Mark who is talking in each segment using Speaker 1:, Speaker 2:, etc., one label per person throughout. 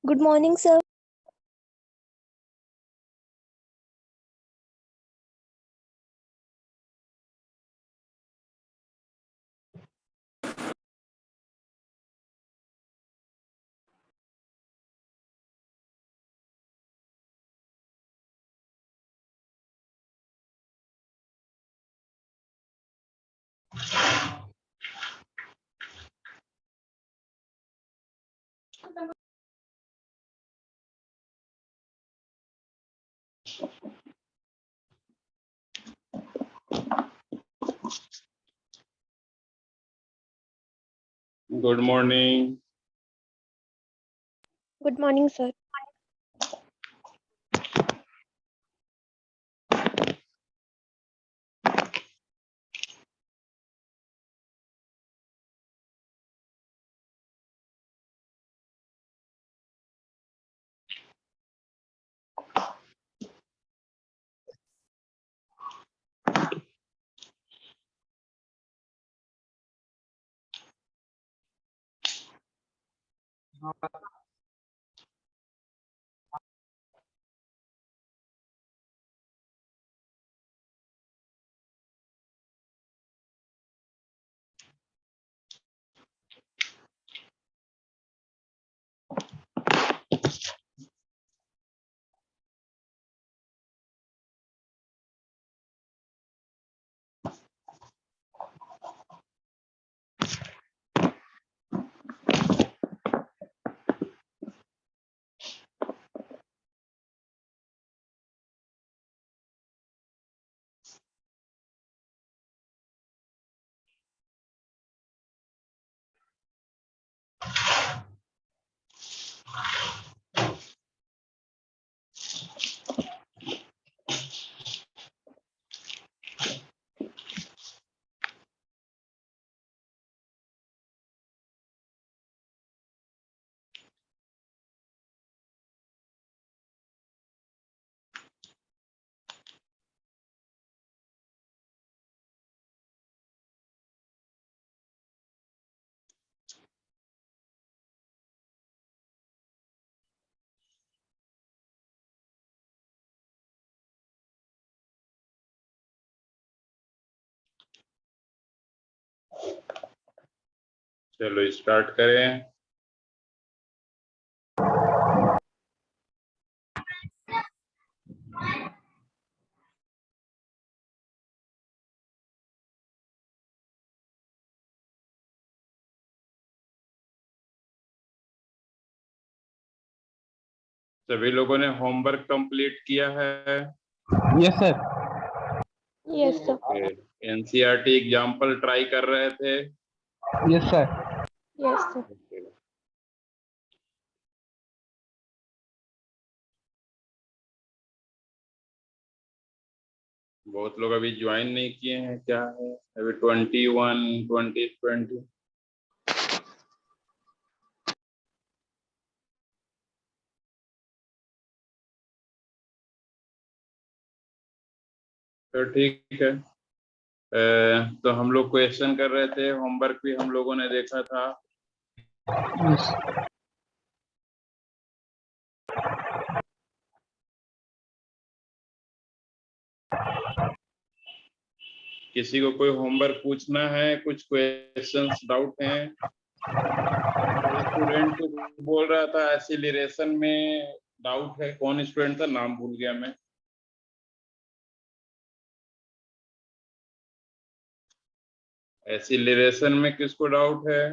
Speaker 1: Good morning, sir.
Speaker 2: Good morning.
Speaker 1: Good morning, sir.
Speaker 2: चलो start करें। सभी लोगों ने होमवर्क कंप्लीट किया है?
Speaker 3: Yes sir.
Speaker 1: Yes, sir.
Speaker 2: NCERT example try कर रहे थे?
Speaker 3: Yes sir.
Speaker 1: Yes, sir.
Speaker 2: बहुत लोग अभी ज्वाइन नहीं किए हैं, क्या है अभी 21, 20। तो ठीक है। तो हम लोग क्वेश्चन कर रहे थे, होमवर्क भी हम लोगों ने देखा था।
Speaker 3: यस।
Speaker 2: किसी को कोई होमवर्क पूछना है, कुछ क्वेश्चंस डाउट हैं? स्टूडेंट कुछ बोल रहा था एसिलरेशन में डाउट है, कौन स्टूडेंट था, नाम भूल गया मैं। एसिलरेशन में किसको डाउट है?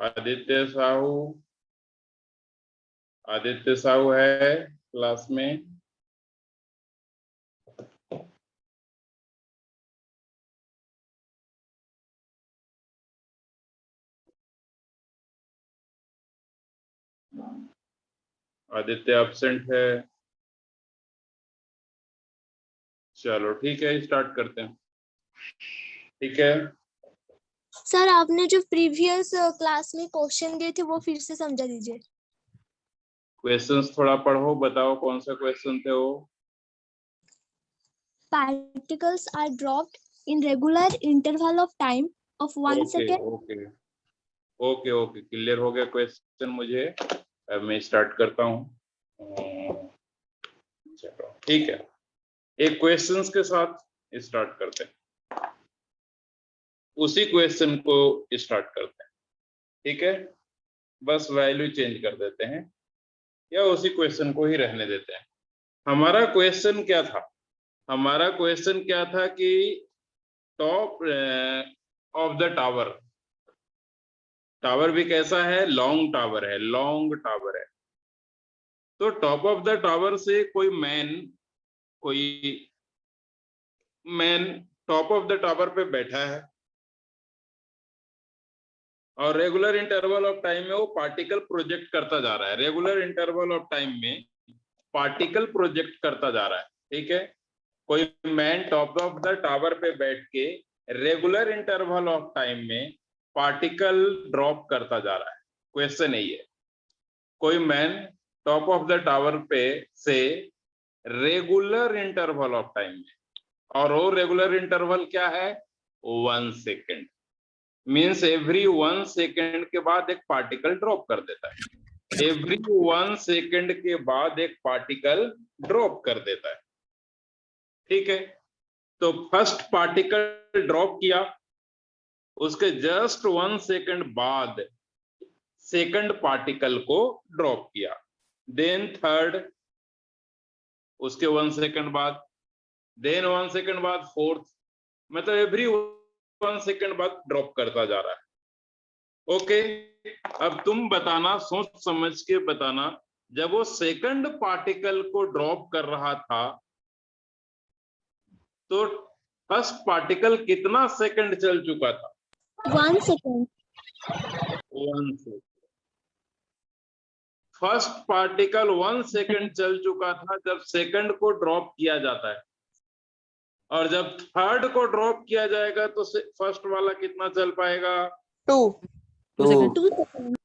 Speaker 2: आदित्य साहू, आदित्य साहू है क्लास में? आदित्य एब्सेंट है। चलो ठीक है, स्टार्ट करते हैं। ठीक है,
Speaker 1: सर आपने जो प्रीवियस क्लास में क्वेश्चन दिए थे वो फिर से समझा दीजिए।
Speaker 2: क्वेश्चंस थोड़ा पढ़ो, बताओ कौन सा क्वेश्चन थे वो।
Speaker 1: Particles are dropped in regular interval of time of 1
Speaker 2: okay
Speaker 1: second.
Speaker 2: Okay okay okay, clear हो गया क्वेश्चन मुझे। अब मैं स्टार्ट करता हूँ। चलो ठीक है, एक क्वेश्चंस के साथ स्टार्ट करते हैं, उसी क्वेश्चन को स्टार्ट करते हैं। ठीक है, बस वैल्यू चेंज कर देते हैं या उसी क्वेश्चन को ही रहने देते हैं। हमारा क्वेश्चन क्या था? हमारा क्वेश्चन क्या था कि top of the tower, tower भी कैसा है? लॉन्ग टावर है, लॉन्ग टावर है। तो टॉप ऑफ द टावर से कोई man top of the tower पे बैठा है और रेगुलर इंटरवल ऑफ टाइम में वो पार्टिकल प्रोजेक्ट करता जा रहा है। रेगुलर इंटरवल ऑफ टाइम में पार्टिकल प्रोजेक्ट करता जा रहा है। ठीक है, कोई man top of the tower पे बैठ के रेगुलर इंटरवल ऑफ टाइम में पार्टिकल ड्रॉप करता जा रहा है। क्वेश्चन यही है, कोई man top of the tower पे से रेगुलर इंटरवल ऑफ टाइम में, और वो रेगुलर इंटरवल क्या है? 1 सेकेंड। मीन्स एवरी 1 सेकेंड के बाद एक पार्टिकल ड्रॉप कर देता है। एवरी 1 सेकेंड के बाद एक पार्टिकल ड्रॉप कर देता है। ठीक है, तो फर्स्ट पार्टिकल ड्रॉप किया, उसके जस्ट 1 सेकेंड बाद सेकंड पार्टिकल को ड्रॉप किया, देन थर्ड, उसके 1 सेकेंड बाद, देन 1 सेकेंड बाद फोर्थ, मतलब एवरी 1 सेकेंड बाद ड्रॉप करता जा रहा है। ओके, अब तुम बताना, सोच समझ के बताना, जब वो सेकंड पार्टिकल को ड्रॉप कर रहा था तो फर्स्ट पार्टिकल कितना सेकंड चल चुका था?
Speaker 1: 1 second.
Speaker 2: 1 second. First particle 1 second चल चुका था जब सेकंड को ड्रॉप किया जाता है, और जब थर्ड को ड्रॉप किया जाएगा तो फर्स्ट वाला कितना चल पाएगा?
Speaker 4: 2
Speaker 3: 2
Speaker 1: 2 seconds.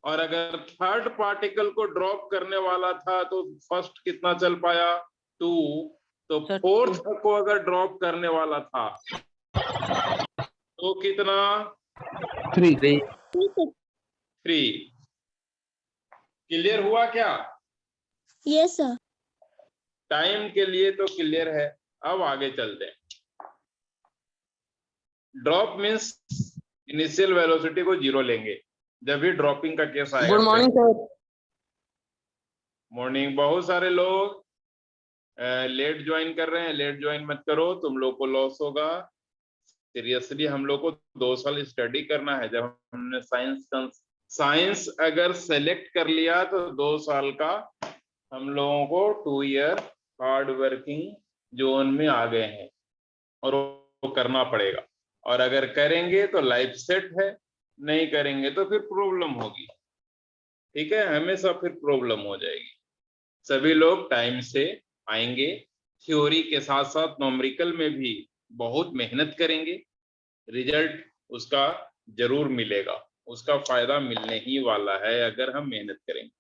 Speaker 2: और अगर थर्ड पार्टिकल को ड्रॉप करने वाला था तो फर्स्ट कितना चल पाया? 2। तो
Speaker 4: Sir,
Speaker 2: फोर्थ को अगर ड्रॉप करने वाला था तो कितना?
Speaker 3: 3
Speaker 1: 2 seconds.
Speaker 2: 3। क्लियर हुआ क्या?
Speaker 1: Yes, sir.
Speaker 2: टाइम के लिए तो क्लियर है। अब आगे चलते हैं। ड्रॉप मीन्स इनिशियल वेलोसिटी को 0 लेंगे जब भी ड्रॉपिंग का केस आएगा।
Speaker 4: Good morning sir.
Speaker 2: मॉर्निंग। बहुत सारे लोग लेट ज्वाइन कर रहे हैं, लेट ज्वाइन मत करो, तुम लोग को लॉस होगा। सीरियसली हम लोग को 2 साल स्टडी करना है। जब हमने साइंस अगर सेलेक्ट कर लिया तो 2 साल का हम लोगों को 2 ईयर हार्ड वर्किंग जोन में आ गए हैं और वो करना पड़ेगा। और अगर करेंगे तो लाइफ सेट है, नहीं करेंगे तो फिर प्रॉब्लम होगी। ठीक है, हमेशा फिर प्रॉब्लम हो जाएगी। सभी लोग टाइम से आएंगे, थ्योरी के साथ साथ न्यूमेरिकल में भी बहुत मेहनत करेंगे, रिजल्ट उसका जरूर मिलेगा, उसका फायदा मिलने ही वाला है अगर हम मेहनत करेंगे।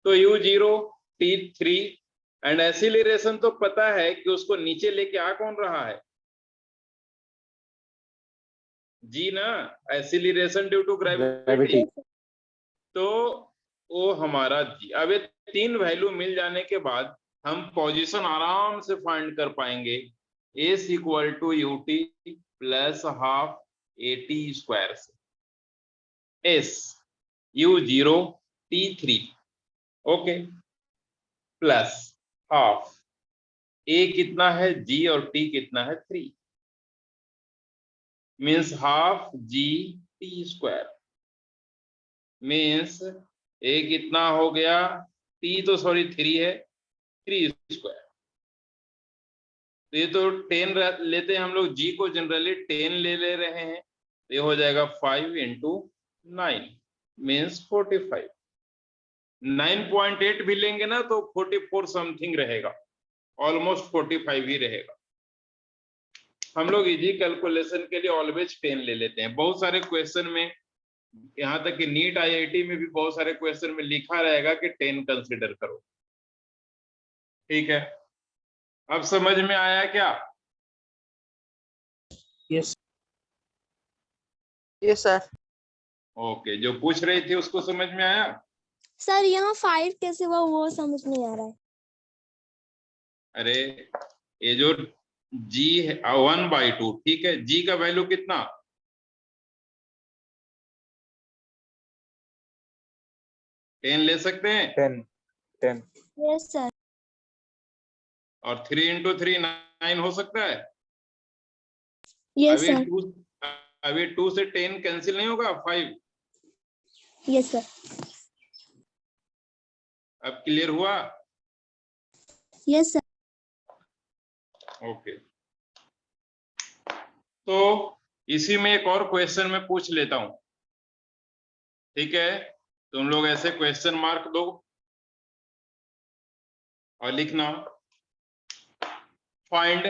Speaker 2: तो U0 T3 एंड एक्सीलरेशन तो पता है कि उसको नीचे लेके आ कौन रहा है? जी ना, एक्सीलरेशन ड्यू टू ग्रेविटी। तो वो हमारा जी। अब ये 3 वैल्यू मिल जाने के बाद हम पोजीशन आराम से फाइंड कर पाएंगे। S equal to UT plus half AT square से। S U0 T3 okay plus half A कितना है? G और T कितना है? 3 means half GT square. Means A कितना हो गया? T तो सॉरी 3 है, 3 स्क्वायर। तो ये तो 10 लेते हैं हम लोग, G को जनरली 10 ले रहे हैं, तो ये हो जाएगा 5 इंटू 9 मीन्स 45। 9.8 भी लेंगे ना तो 44 समथिंग रहेगा, ऑलमोस्ट 45 ही रहेगा। हम लोग इजी कैलकुलेशन के लिए ऑलवेज 10 ले लेते हैं। बहुत सारे क्वेश्चन में यहाँ तक कि नीट IIT में भी बहुत सारे क्वेश्चन में लिखा रहेगा कि 10 कंसीडर करो। ठीक है, अब समझ में आया क्या?
Speaker 3: Yes.
Speaker 4: Yes sir.
Speaker 2: ओके, जो पूछ रही थी उसको समझ में आया?
Speaker 1: सर यहाँ 5 कैसे हुआ वो समझ नहीं आ रहा है।
Speaker 2: अरे ये जो g है 1/2, ठीक है, g का वैल्यू कितना? 10 ले सकते हैं
Speaker 4: 10
Speaker 1: यस सर।
Speaker 2: और 3 × 3 9 हो सकता है।
Speaker 1: यस
Speaker 2: अभी
Speaker 1: सर।
Speaker 2: 2 अभी 2 से 10 कैंसिल नहीं होगा, 5।
Speaker 1: Yes sir.
Speaker 2: अब क्लियर हुआ?
Speaker 1: Yes sir.
Speaker 2: ओके, तो इसी में एक और क्वेश्चन मैं पूछ लेता हूं। ठीक है, तुम लोग ऐसे क्वेश्चन मार्क दो और लिखना find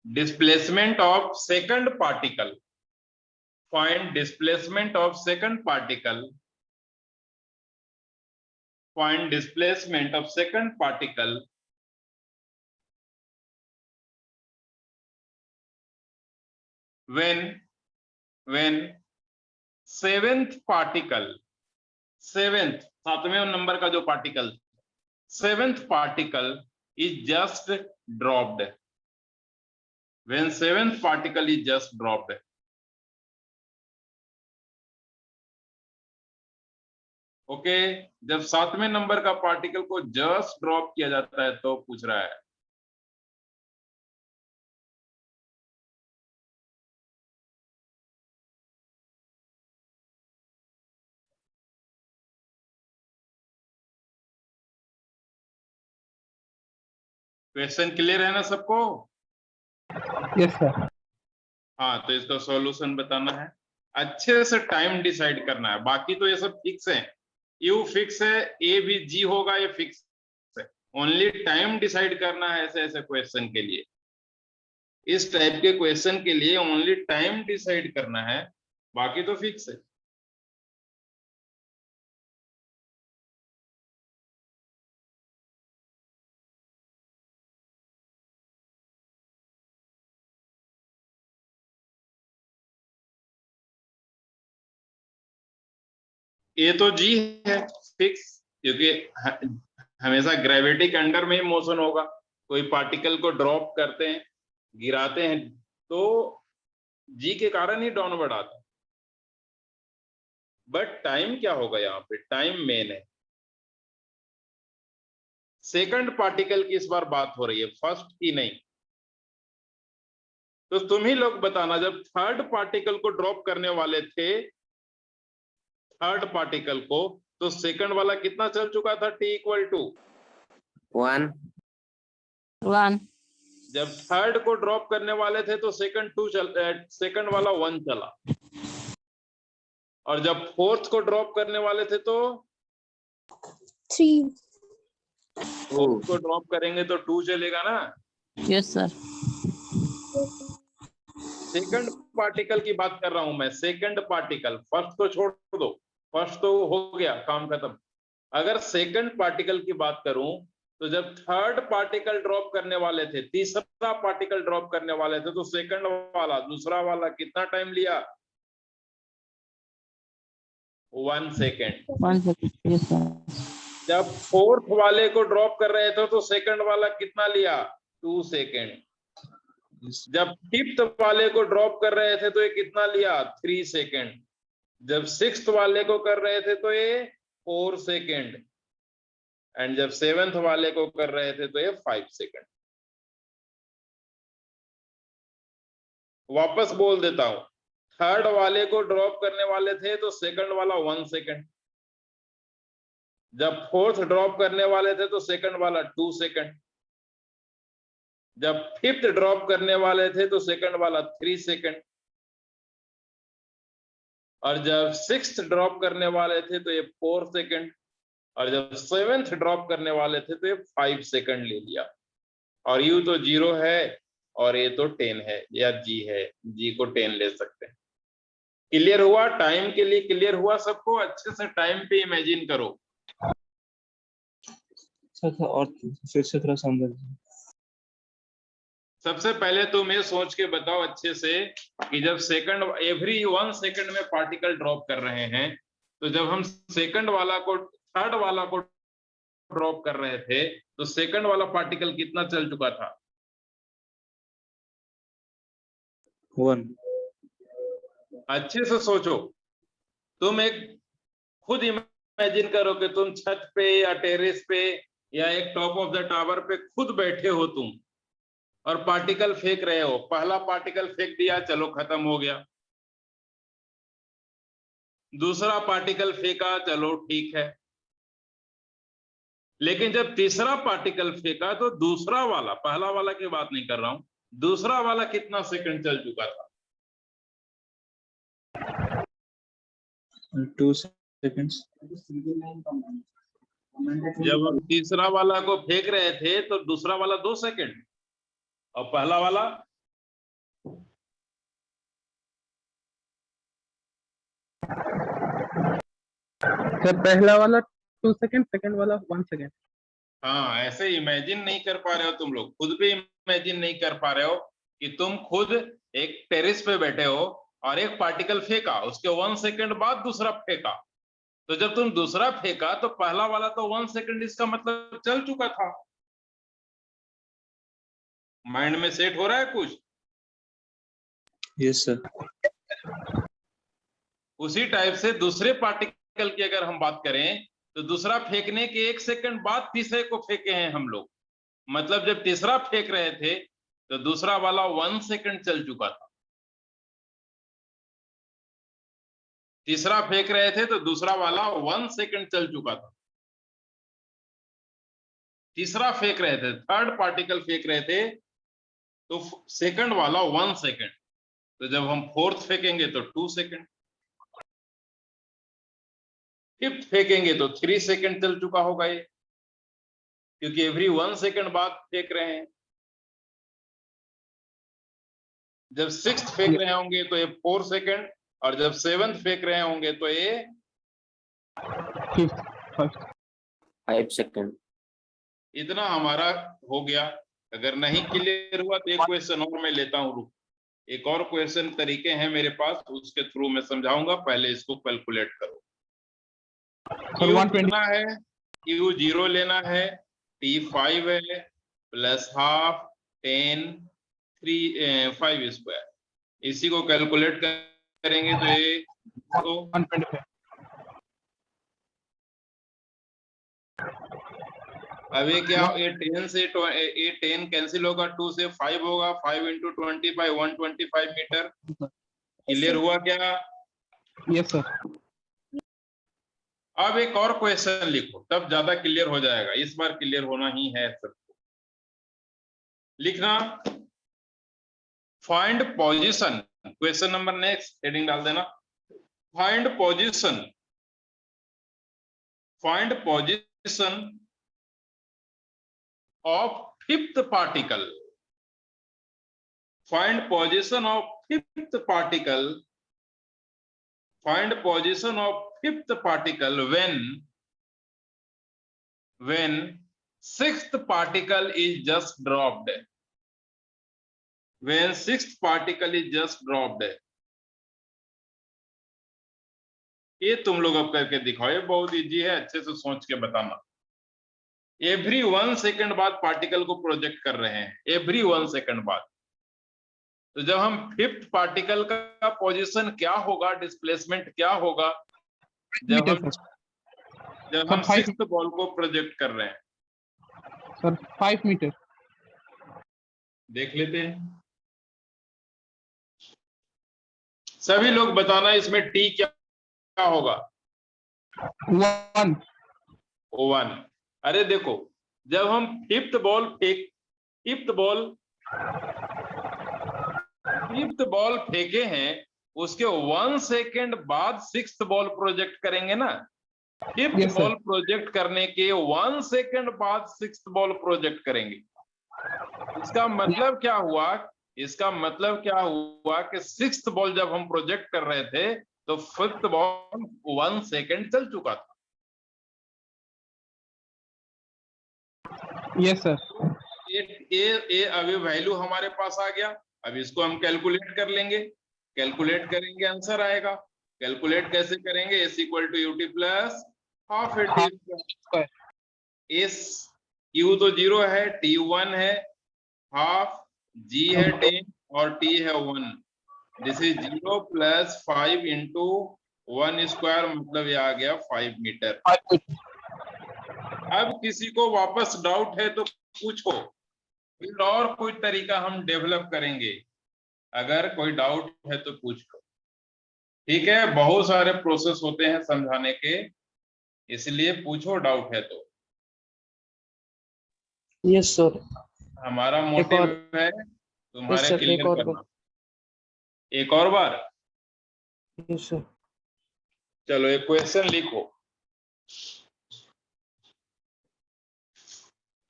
Speaker 2: displacement of second particle. Find displacement of second particle. Find displacement of second particle when seventh particle, seventh सातवें नंबर का जो particle, seventh particle is just dropped. when seventh particle is just dropped। Okay, जब सातवें number का particle को just drop किया जाता है तो पूछ रहा है। क्वेश्चन क्लियर है ना सबको?
Speaker 3: Yes, sir.
Speaker 2: हाँ, तो इसका सॉल्यूशन बताना है, अच्छे से टाइम डिसाइड करना है। बाकी तो ये सब फिक्स है, यू फिक्स है, ए भी जी होगा, ये फिक्स है। ओनली टाइम डिसाइड करना है ऐसे ऐसे क्वेश्चन के लिए। इस टाइप के क्वेश्चन के लिए ओनली टाइम डिसाइड करना है, बाकी तो फिक्स है। ये तो जी है फिक्स, क्योंकि हमेशा ग्रेविटी के अंडर में ही मोशन होगा। कोई पार्टिकल को ड्रॉप करते हैं, गिराते हैं, तो जी के कारण ही डाउनवर्ड आता है। बट टाइम क्या होगा यहाँ पे? टाइम मेन है। सेकंड पार्टिकल की इस बार बात हो रही है, फर्स्ट की नहीं। तो तुम ही लोग बताना, जब थर्ड पार्टिकल को ड्रॉप करने वाले थे, थर्ड पार्टिकल को, तो सेकंड वाला कितना चल चुका था? t =
Speaker 4: 1
Speaker 2: जब थर्ड को ड्रॉप करने वाले थे तो सेकंड वाला 1 चला, और जब फोर्थ को ड्रॉप करने वाले थे तो
Speaker 1: 3।
Speaker 2: फोर्थ को ड्रॉप करेंगे तो 2 चलेगा ना।
Speaker 4: Yes sir.
Speaker 2: सेकंड पार्टिकल की बात कर रहा हूं मैं, सेकंड पार्टिकल। फर्स्ट को छोड़ दो, फर्स्ट तो हो गया, काम खत्म। अगर सेकंड पार्टिकल की बात करूं, तो जब थर्ड पार्टिकल ड्रॉप करने वाले थे, तीसरा पार्टिकल ड्रॉप करने वाले थे, तो सेकंड वाला, दूसरा वाला कितना टाइम लिया? 1 सेकेंड।
Speaker 4: 1 सेकंड। Yes sir.
Speaker 2: जब फोर्थ वाले को ड्रॉप कर रहे थे तो सेकंड वाला कितना लिया? 2 सेकेंड। जब फिफ्थ वाले को ड्रॉप कर रहे थे तो ये कितना लिया? 3 सेकेंड। जब सिक्स्थ वाले को कर रहे थे तो ये 4 सेकेंड, एंड जब सेवेंथ वाले को कर रहे थे तो ये 5 सेकेंड। वापस बोल देता हूं, थर्ड वाले को ड्रॉप करने वाले थे तो सेकंड वाला 1 सेकेंड। जब फोर्थ ड्रॉप करने वाले थे तो सेकंड वाला 2 सेकेंड। जब फिफ्थ ड्रॉप करने वाले थे तो सेकंड वाला 3 सेकेंड, और जब सिक्स्थ ड्रॉप करने वाले थे तो ये 4 सेकेंड, और जब सेवेंथ ड्रॉप करने वाले थे तो ये 5 सेकेंड ले लिया। और यू तो 0 है, और ये तो 10 है या जी है, जी को 10 ले सकते हैं। क्लियर हुआ? टाइम के लिए क्लियर हुआ सबको? अच्छे से टाइम पे इमेजिन करो।
Speaker 3: सर और फिर से थोड़ा समझ।
Speaker 2: सबसे पहले तुम ये सोच के बताओ अच्छे से कि जब सेकंड एवरी 1 सेकंड में पार्टिकल ड्रॉप कर रहे हैं, तो जब हम सेकंड वाला को थर्ड वाला को ड्रॉप कर रहे थे तो सेकंड वाला पार्टिकल कितना चल चुका था?
Speaker 3: 1।
Speaker 2: अच्छे से सोचो। तुम एक खुद इमेजिन करो कि तुम छत पे या टेरेस पे या एक टॉप ऑफ द टावर पे खुद बैठे हो तुम और पार्टिकल फेंक रहे हो। पहला पार्टिकल फेंक दिया, चलो खत्म हो गया। दूसरा पार्टिकल फेंका, चलो ठीक है। लेकिन जब तीसरा पार्टिकल फेंका तो दूसरा वाला, पहला वाला की बात नहीं कर रहा हूं, दूसरा वाला कितना सेकंड चल चुका था?
Speaker 3: 2 सेकंड्स।
Speaker 2: जब हम तीसरा वाला को फेंक रहे थे तो दूसरा वाला 2 सेकंड और पहला वाला
Speaker 3: सर पहला वाला 2 सेकंड, सेकंड वाला 1 सेकंड।
Speaker 2: हाँ, ऐसे इमेजिन नहीं कर पा रहे हो तुम लोग, खुद भी इमेजिन नहीं कर पा रहे हो कि तुम खुद एक टेरेस पे बैठे हो और एक पार्टिकल फेंका, उसके 1 सेकंड बाद दूसरा फेंका। तो जब तुम दूसरा फेंका तो पहला वाला तो 1 सेकंड, इसका मतलब चल चुका था। माइंड में सेट हो रहा है कुछ?
Speaker 3: Yes sir.
Speaker 2: उसी टाइप से दूसरे पार्टिकल की अगर हम बात करें तो दूसरा फेंकने के 1 सेकंड बाद तीसरे को फेंके हैं हम लोग। मतलब जब तीसरा फेंक रहे थे तो दूसरा वाला 1 सेकंड चल चुका था। तीसरा फेंक रहे थे तो दूसरा वाला 1 सेकंड चल चुका था। तीसरा फेंक रहे थे, थर्ड पार्टिकल फेंक रहे थे तो सेकंड वाला 1 सेकंड। तो जब हम फोर्थ फेंकेंगे तो 2 सेकंड, फिफ्थ फेंकेंगे तो 3 सेकंड चल चुका होगा ये, क्योंकि एवरी 1 सेकंड बाद फेंक रहे हैं। जब सिक्स्थ फेंक रहे होंगे तो ये 4 सेकंड, और जब सेवंथ फेंक रहे होंगे तो ये
Speaker 4: 5 सेकंड।
Speaker 2: इतना हमारा हो गया। अगर नहीं क्लियर हुआ तो एक क्वेश्चन और मैं लेता हूं, रुक। एक और क्वेश्चन तरीके हैं मेरे पास, उसके थ्रू मैं समझाऊंगा, पहले इसको कैलकुलेट करो। Q कितना है? Q 0 लेना है, T 5 है, प्लस हाफ 10 3 5 स्क्वायर। इसी को कैलकुलेट करेंगे तो ये तो
Speaker 3: 125।
Speaker 2: अब ये क्या, ये 10 से ये 10 कैंसिल होगा, 2 से 5 होगा, 5 × 25 125 मीटर। क्लियर हुआ क्या?
Speaker 3: Yes sir.
Speaker 2: अब एक और क्वेश्चन लिखो, तब ज्यादा क्लियर हो जाएगा। इस बार क्लियर होना ही है सबको। लिखना find position, question number next heading डाल देना, find position of fifth particle. Find position of fifth particle. Find position of fifth particle when sixth particle is just dropped. When sixth particle is just dropped. ये तुम लोग अब करके दिखाओ, ये बहुत इजी है, अच्छे से सोच के बताना। एवरी 1 सेकंड बाद पार्टिकल को प्रोजेक्ट कर रहे हैं, एवरी 1 सेकंड बाद। तो जब हम फिफ्थ पार्टिकल का पोजीशन क्या होगा, डिस्प्लेसमेंट क्या होगा, जब हम सिक्स्थ बॉल को प्रोजेक्ट कर रहे हैं?
Speaker 3: Sir 5 metre.
Speaker 2: देख लेते हैं, सभी लोग बताना इसमें टी क्या होगा? 1। अरे देखो, जब हम फिफ्थ बॉल फेंके हैं, उसके 1 सेकंड बाद सिक्स्थ बॉल प्रोजेक्ट करेंगे ना। फिफ्थ बॉल प्रोजेक्ट करने के 1 सेकंड बाद सिक्स्थ बॉल प्रोजेक्ट करेंगे। इसका मतलब क्या हुआ, इसका मतलब क्या हुआ कि सिक्स्थ बॉल जब हम प्रोजेक्ट कर रहे थे तो फिफ्थ बॉल 1 सेकेंड चल चुका था।
Speaker 3: Yes sir.
Speaker 2: ये अभी वैल्यू हमारे पास आ गया। अब इसको हम कैलकुलेट कर लेंगे, कैलकुलेट करेंगे आंसर आएगा। कैलकुलेट कैसे करेंगे, S equal to UT plus half A T square. S Q तो 0 है, टी 1 है, हाफ जी है 10 और टी है 1। This is 0 plus 5 into 1 square, मतलब ये आ गया 5 मीटर। अब किसी को वापस डाउट है तो पूछो, फिर और कोई तरीका हम डेवलप करेंगे। अगर कोई डाउट है तो पूछो, ठीक है। बहुत सारे प्रोसेस होते हैं समझाने के, इसलिए पूछो डाउट है तो।
Speaker 5: Yes sir.
Speaker 2: हमारा
Speaker 5: एक
Speaker 2: मोटिव
Speaker 5: और।
Speaker 2: है
Speaker 5: यस
Speaker 2: तुम्हारे
Speaker 5: सर, एक
Speaker 2: क्लियर
Speaker 5: और
Speaker 2: करना। एक और बार,
Speaker 5: यस सर।
Speaker 2: चलो एक क्वेश्चन लिखो,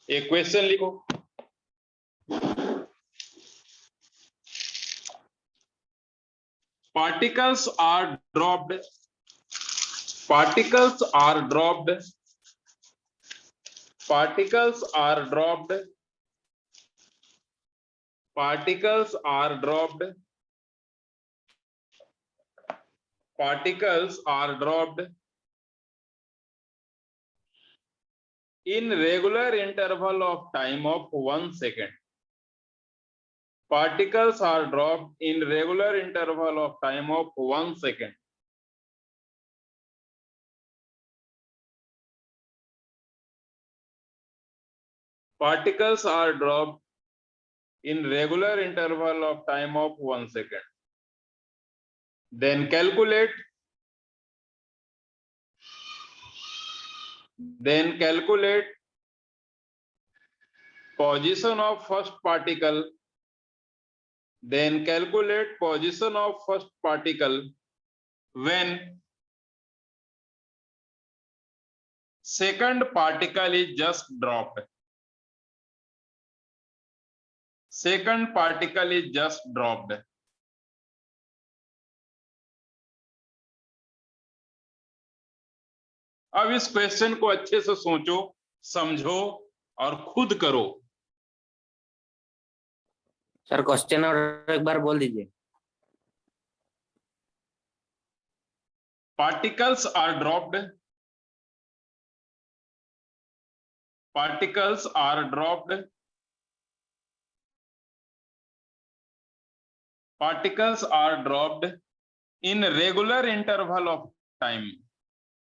Speaker 2: एक क्वेश्चन लिखो। Particles are dropped. Particles are dropped. Particles are dropped. Particles are dropped. Particles are dropped in regular interval of time of 1 second. Particles are dropped in regular interval of time of 1 second. Particles are dropped in regular interval of time of 1 second. Then calculate position of first particle. Then calculate position of first particle when second particle is just dropped. Second particle is just dropped. अब इस question को अच्छे से सोचो, समझो और खुद करो।
Speaker 4: सर क्वेश्चन और एक बार बोल दीजिए।
Speaker 2: Particles are dropped. Particles are dropped. Particles are dropped in regular interval of time.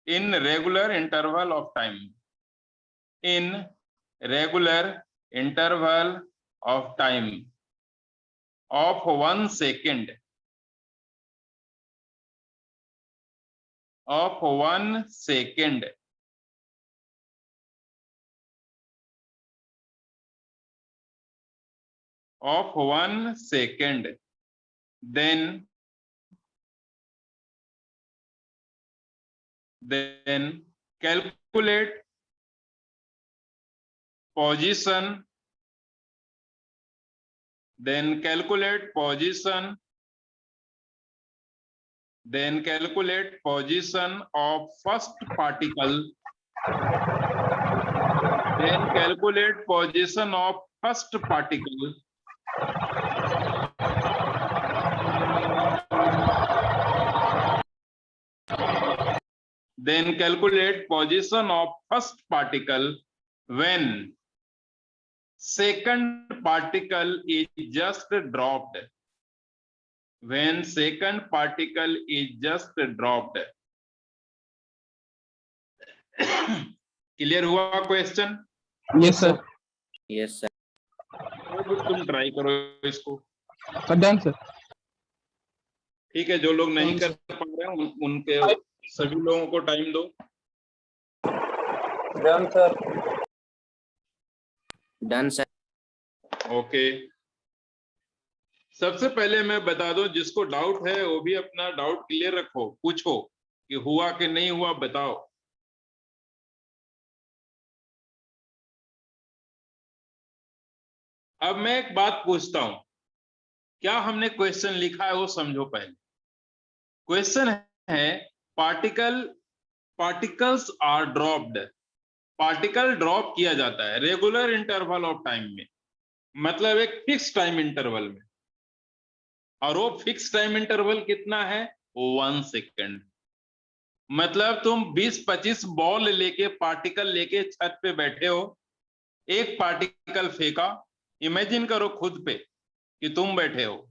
Speaker 2: In regular interval of time. In regular interval of time of 1 second. Of 1 second. Of 1 second. Then calculate position. Then calculate position. Then calculate position of first particle. Then calculate position of first particle. Then calculate position of first particle when second particle is just dropped. When second particle is just dropped. Clear हुआ question?
Speaker 3: Yes sir.
Speaker 4: Yes sir.
Speaker 2: तुम try करो इसको।
Speaker 3: Done sir.
Speaker 2: ठीक है, जो लोग नहीं कर पा रहे हैं उनके सभी लोगों को टाइम दो।
Speaker 3: Done sir.
Speaker 4: Done sir.
Speaker 2: Okay, सबसे पहले मैं बता दूं, जिसको डाउट है वो भी अपना डाउट क्लियर रखो, पूछो कि हुआ कि नहीं हुआ, बताओ। अब मैं एक बात पूछता हूं, क्या हमने क्वेश्चन लिखा है वो समझो पहले। क्वेश्चन है particles are dropped, particle drop किया जाता है रेगुलर इंटरवल ऑफ टाइम में, मतलब एक फिक्स टाइम इंटरवल में, और वो फिक्स टाइम इंटरवल कितना है? 1 सेकेंड। मतलब तुम 20-25 बॉल लेके, पार्टिकल लेके छत पे बैठे हो, एक पार्टिकल फेंका, इमेजिन करो खुद पे कि तुम बैठे हो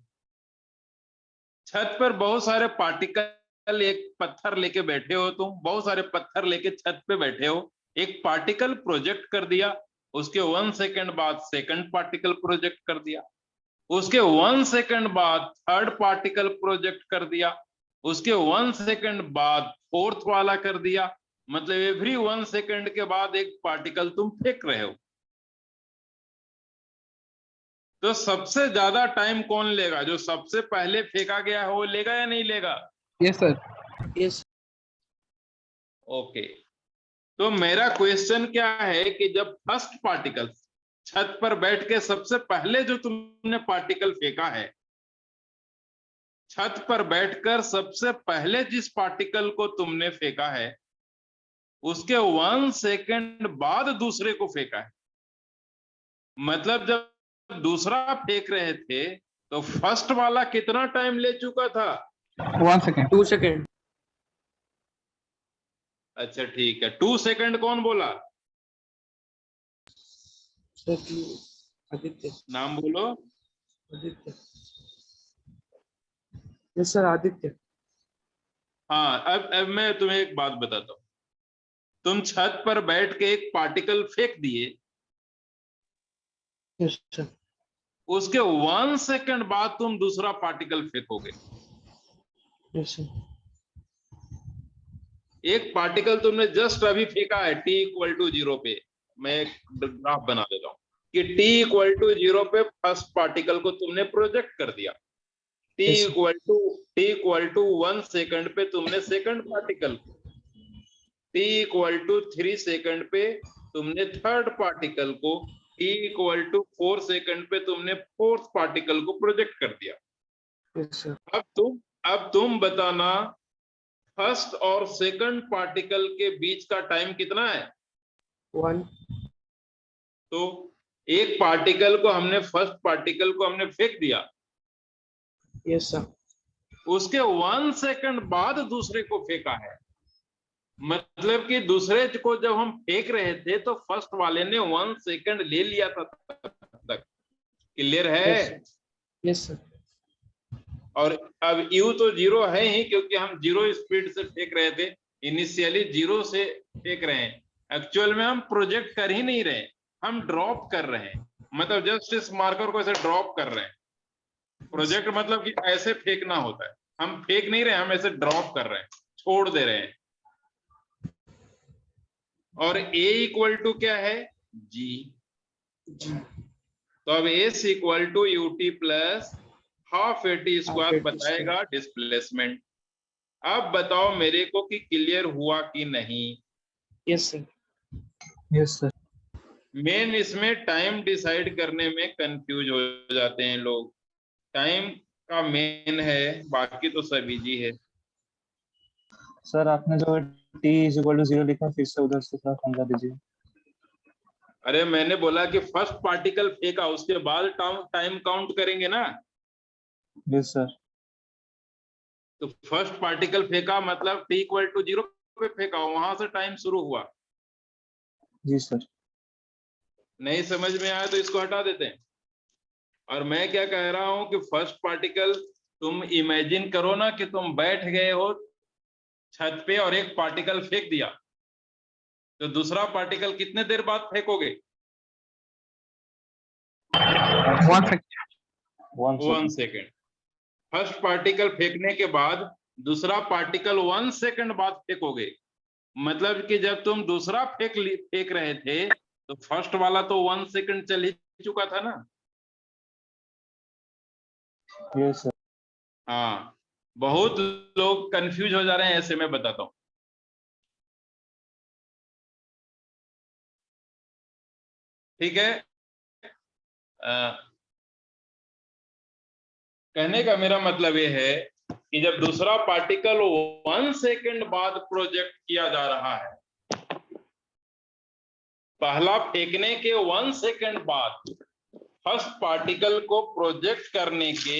Speaker 2: छत पर, बहुत सारे पार्टिकल, एक पत्थर लेके बैठे हो तुम, बहुत सारे पत्थर लेके छत पे बैठे हो, एक पार्टिकल प्रोजेक्ट कर दिया, उसके 1 सेकेंड बाद सेकंड पार्टिकल प्रोजेक्ट कर दिया, उसके 1 सेकेंड बाद थर्ड पार्टिकल प्रोजेक्ट कर दिया, उसके 1 सेकेंड बाद फोर्थ वाला कर दिया, मतलब एवरी 1 सेकेंड के बाद एक पार्टिकल तुम फेंक रहे हो। तो सबसे ज्यादा टाइम कौन लेगा? जो सबसे पहले फेंका गया है वो लेगा या नहीं लेगा?
Speaker 3: Yes, sir.
Speaker 5: Yes.
Speaker 2: ओके, तो मेरा क्वेश्चन क्या है कि जब फर्स्ट पार्टिकल छत पर बैठ के सबसे पहले जो तुमने पार्टिकल फेंका है, छत पर बैठकर सबसे पहले जिस पार्टिकल को तुमने फेंका है, उसके 1 सेकेंड बाद दूसरे को फेंका है। मतलब जब दूसरा फेंक रहे थे तो फर्स्ट वाला कितना टाइम ले चुका था?
Speaker 3: 1 second.
Speaker 5: 2 seconds.
Speaker 2: अच्छा ठीक है, 2 सेकेंड कौन बोला?
Speaker 5: Sir, Aditya.
Speaker 2: नाम बोलो।
Speaker 5: Aditya. Yes, sir, Aditya.
Speaker 2: हाँ, अब मैं तुम्हें एक बात बताता हूं। तुम छत पर बैठ के एक पार्टिकल फेंक दिए,
Speaker 5: Yes, sir.
Speaker 2: उसके 1 सेकेंड बाद तुम दूसरा पार्टिकल फेंकोगे।
Speaker 5: Yes, sir.
Speaker 2: एक पार्टिकल तुमने जस्ट अभी फेंका है t=0 पे, मैं एक ग्राफ बना देता हूं कि t=0 पे फर्स्ट पार्टिकल को तुमने प्रोजेक्ट कर दिया, t=1 सेकंड पे तुमने सेकंड पार्टिकल को, t=3 सेकंड पे तुमने थर्ड पार्टिकल को, t=4 सेकंड पे तुमने फोर्थ पार्टिकल को प्रोजेक्ट कर दिया।
Speaker 5: Yes, sir.
Speaker 2: अब तुम बताना, फर्स्ट और सेकंड पार्टिकल के बीच का टाइम कितना है?
Speaker 5: 1.
Speaker 2: तो एक पार्टिकल को हमने, फर्स्ट पार्टिकल को हमने फेंक दिया,
Speaker 5: Yes, sir.
Speaker 2: उसके 1 सेकंड बाद दूसरे को फेंका है। मतलब कि दूसरे को जब हम फेंक रहे थे तो फर्स्ट वाले ने 1 सेकंड ले लिया था तब तक। क्लियर है?
Speaker 5: Yes. Yes, sir.
Speaker 2: और अब यू तो 0 है ही, क्योंकि हम 0 स्पीड से फेंक रहे थे, इनिशियली 0 से फेंक रहे हैं। एक्चुअल में हम प्रोजेक्ट कर ही नहीं रहे, हम ड्रॉप कर रहे हैं, मतलब जस्ट इस मार्कर को ऐसे ड्रॉप कर रहे हैं। प्रोजेक्ट मतलब कि ऐसे फेंकना होता है, हम फेंक नहीं रहे, हम ऐसे ड्रॉप कर रहे हैं, छोड़ दे रहे हैं। और a क्या है? g। तो अब s ut plus half AT square बताएगा डिस्प्लेसमेंट। अब बताओ मेरे को कि क्लियर हुआ कि नहीं?
Speaker 5: Yes, sir.
Speaker 3: Yes, sir.
Speaker 2: Main इसमें टाइम डिसाइड करने में कंफ्यूज हो जाते हैं लोग। टाइम का मेन है, बाकी तो सब इजी है।
Speaker 6: सर आपने जो t=0 लिखा, फिर से उधर से थोड़ा समझा दीजिए।
Speaker 2: अरे मैंने बोला कि फर्स्ट पार्टिकल फेंका, उसके बाद टाइम काउंट करेंगे ना।
Speaker 6: Yes sir.
Speaker 2: तो फर्स्ट पार्टिकल फेंका मतलब t=0 पे फेंका, वहां से टाइम शुरू हुआ।
Speaker 6: जी सर।
Speaker 2: नहीं समझ में आया तो इसको हटा देते हैं। और मैं क्या कह रहा हूं कि फर्स्ट पार्टिकल, तुम इमेजिन करो ना कि तुम बैठ गए हो छत पे और एक पार्टिकल फेंक दिया, तो दूसरा पार्टिकल कितने देर बाद फेंकोगे?
Speaker 3: 1 second.
Speaker 2: 1 सेकेंड। फर्स्ट पार्टिकल फेंकने के बाद दूसरा पार्टिकल 1 सेकेंड बाद फेंकोगे। मतलब कि जब तुम दूसरा फेंक रहे थे तो फर्स्ट वाला तो 1 सेकेंड चल ही चुका था ना।
Speaker 6: Yes sir.
Speaker 2: हाँ, बहुत लोग कंफ्यूज हो जा रहे हैं, ऐसे मैं बताता हूं। ठीक है, कहने का मेरा मतलब ये है कि जब दूसरा पार्टिकल 1 सेकंड बाद प्रोजेक्ट किया जा रहा है, पहला फेंकने के 1 सेकंड बाद फर्स्ट पार्टिकल को प्रोजेक्ट करने के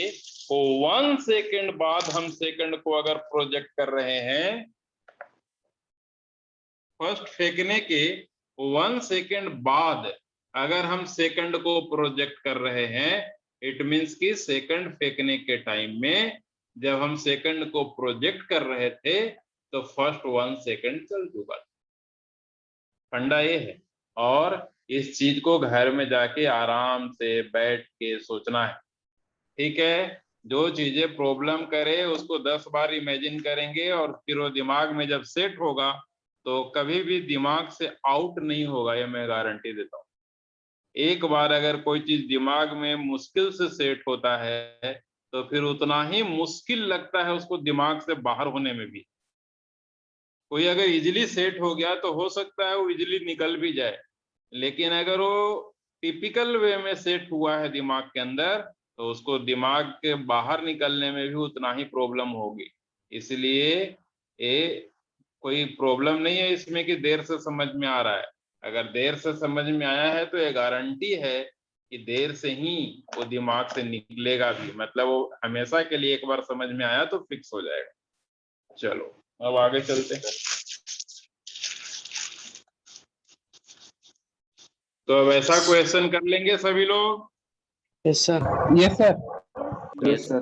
Speaker 2: 1 सेकंड बाद हम सेकंड को अगर प्रोजेक्ट कर रहे हैं, फर्स्ट फेंकने के 1 सेकंड बाद अगर हम सेकंड को प्रोजेक्ट कर रहे हैं, इट मीन्स कि सेकंड फेंकने के टाइम में जब हम सेकंड को प्रोजेक्ट कर रहे थे तो फर्स्ट 1 सेकंड चल चुका था। फंडा ये है, और इस चीज को घर में जाके आराम से बैठ के सोचना है, ठीक है। जो चीजें प्रॉब्लम करे उसको 10 बार इमेजिन करेंगे और फिर वो दिमाग में जब सेट होगा तो कभी भी दिमाग से आउट नहीं होगा, ये मैं गारंटी देता हूँ। एक बार अगर कोई चीज दिमाग में मुश्किल से सेट होता है तो फिर उतना ही मुश्किल लगता है उसको दिमाग से बाहर होने में भी। कोई अगर इजीली सेट हो गया तो हो सकता है वो इजीली निकल भी जाए, लेकिन अगर वो टिपिकल वे में सेट हुआ है दिमाग के अंदर तो उसको दिमाग के बाहर निकलने में भी उतना ही प्रॉब्लम होगी। इसलिए ये कोई प्रॉब्लम नहीं है इसमें कि देर से समझ में आ रहा है। अगर देर से समझ में आया है तो ये गारंटी है कि देर से ही वो दिमाग से निकलेगा भी, मतलब वो हमेशा के लिए एक बार समझ में आया तो फिक्स हो जाएगा। चलो अब आगे चलते हैं। तो अब ऐसा क्वेश्चन कर लेंगे सभी लोग।
Speaker 5: Yes, sir.
Speaker 3: Yes, sir.
Speaker 6: Yes, sir.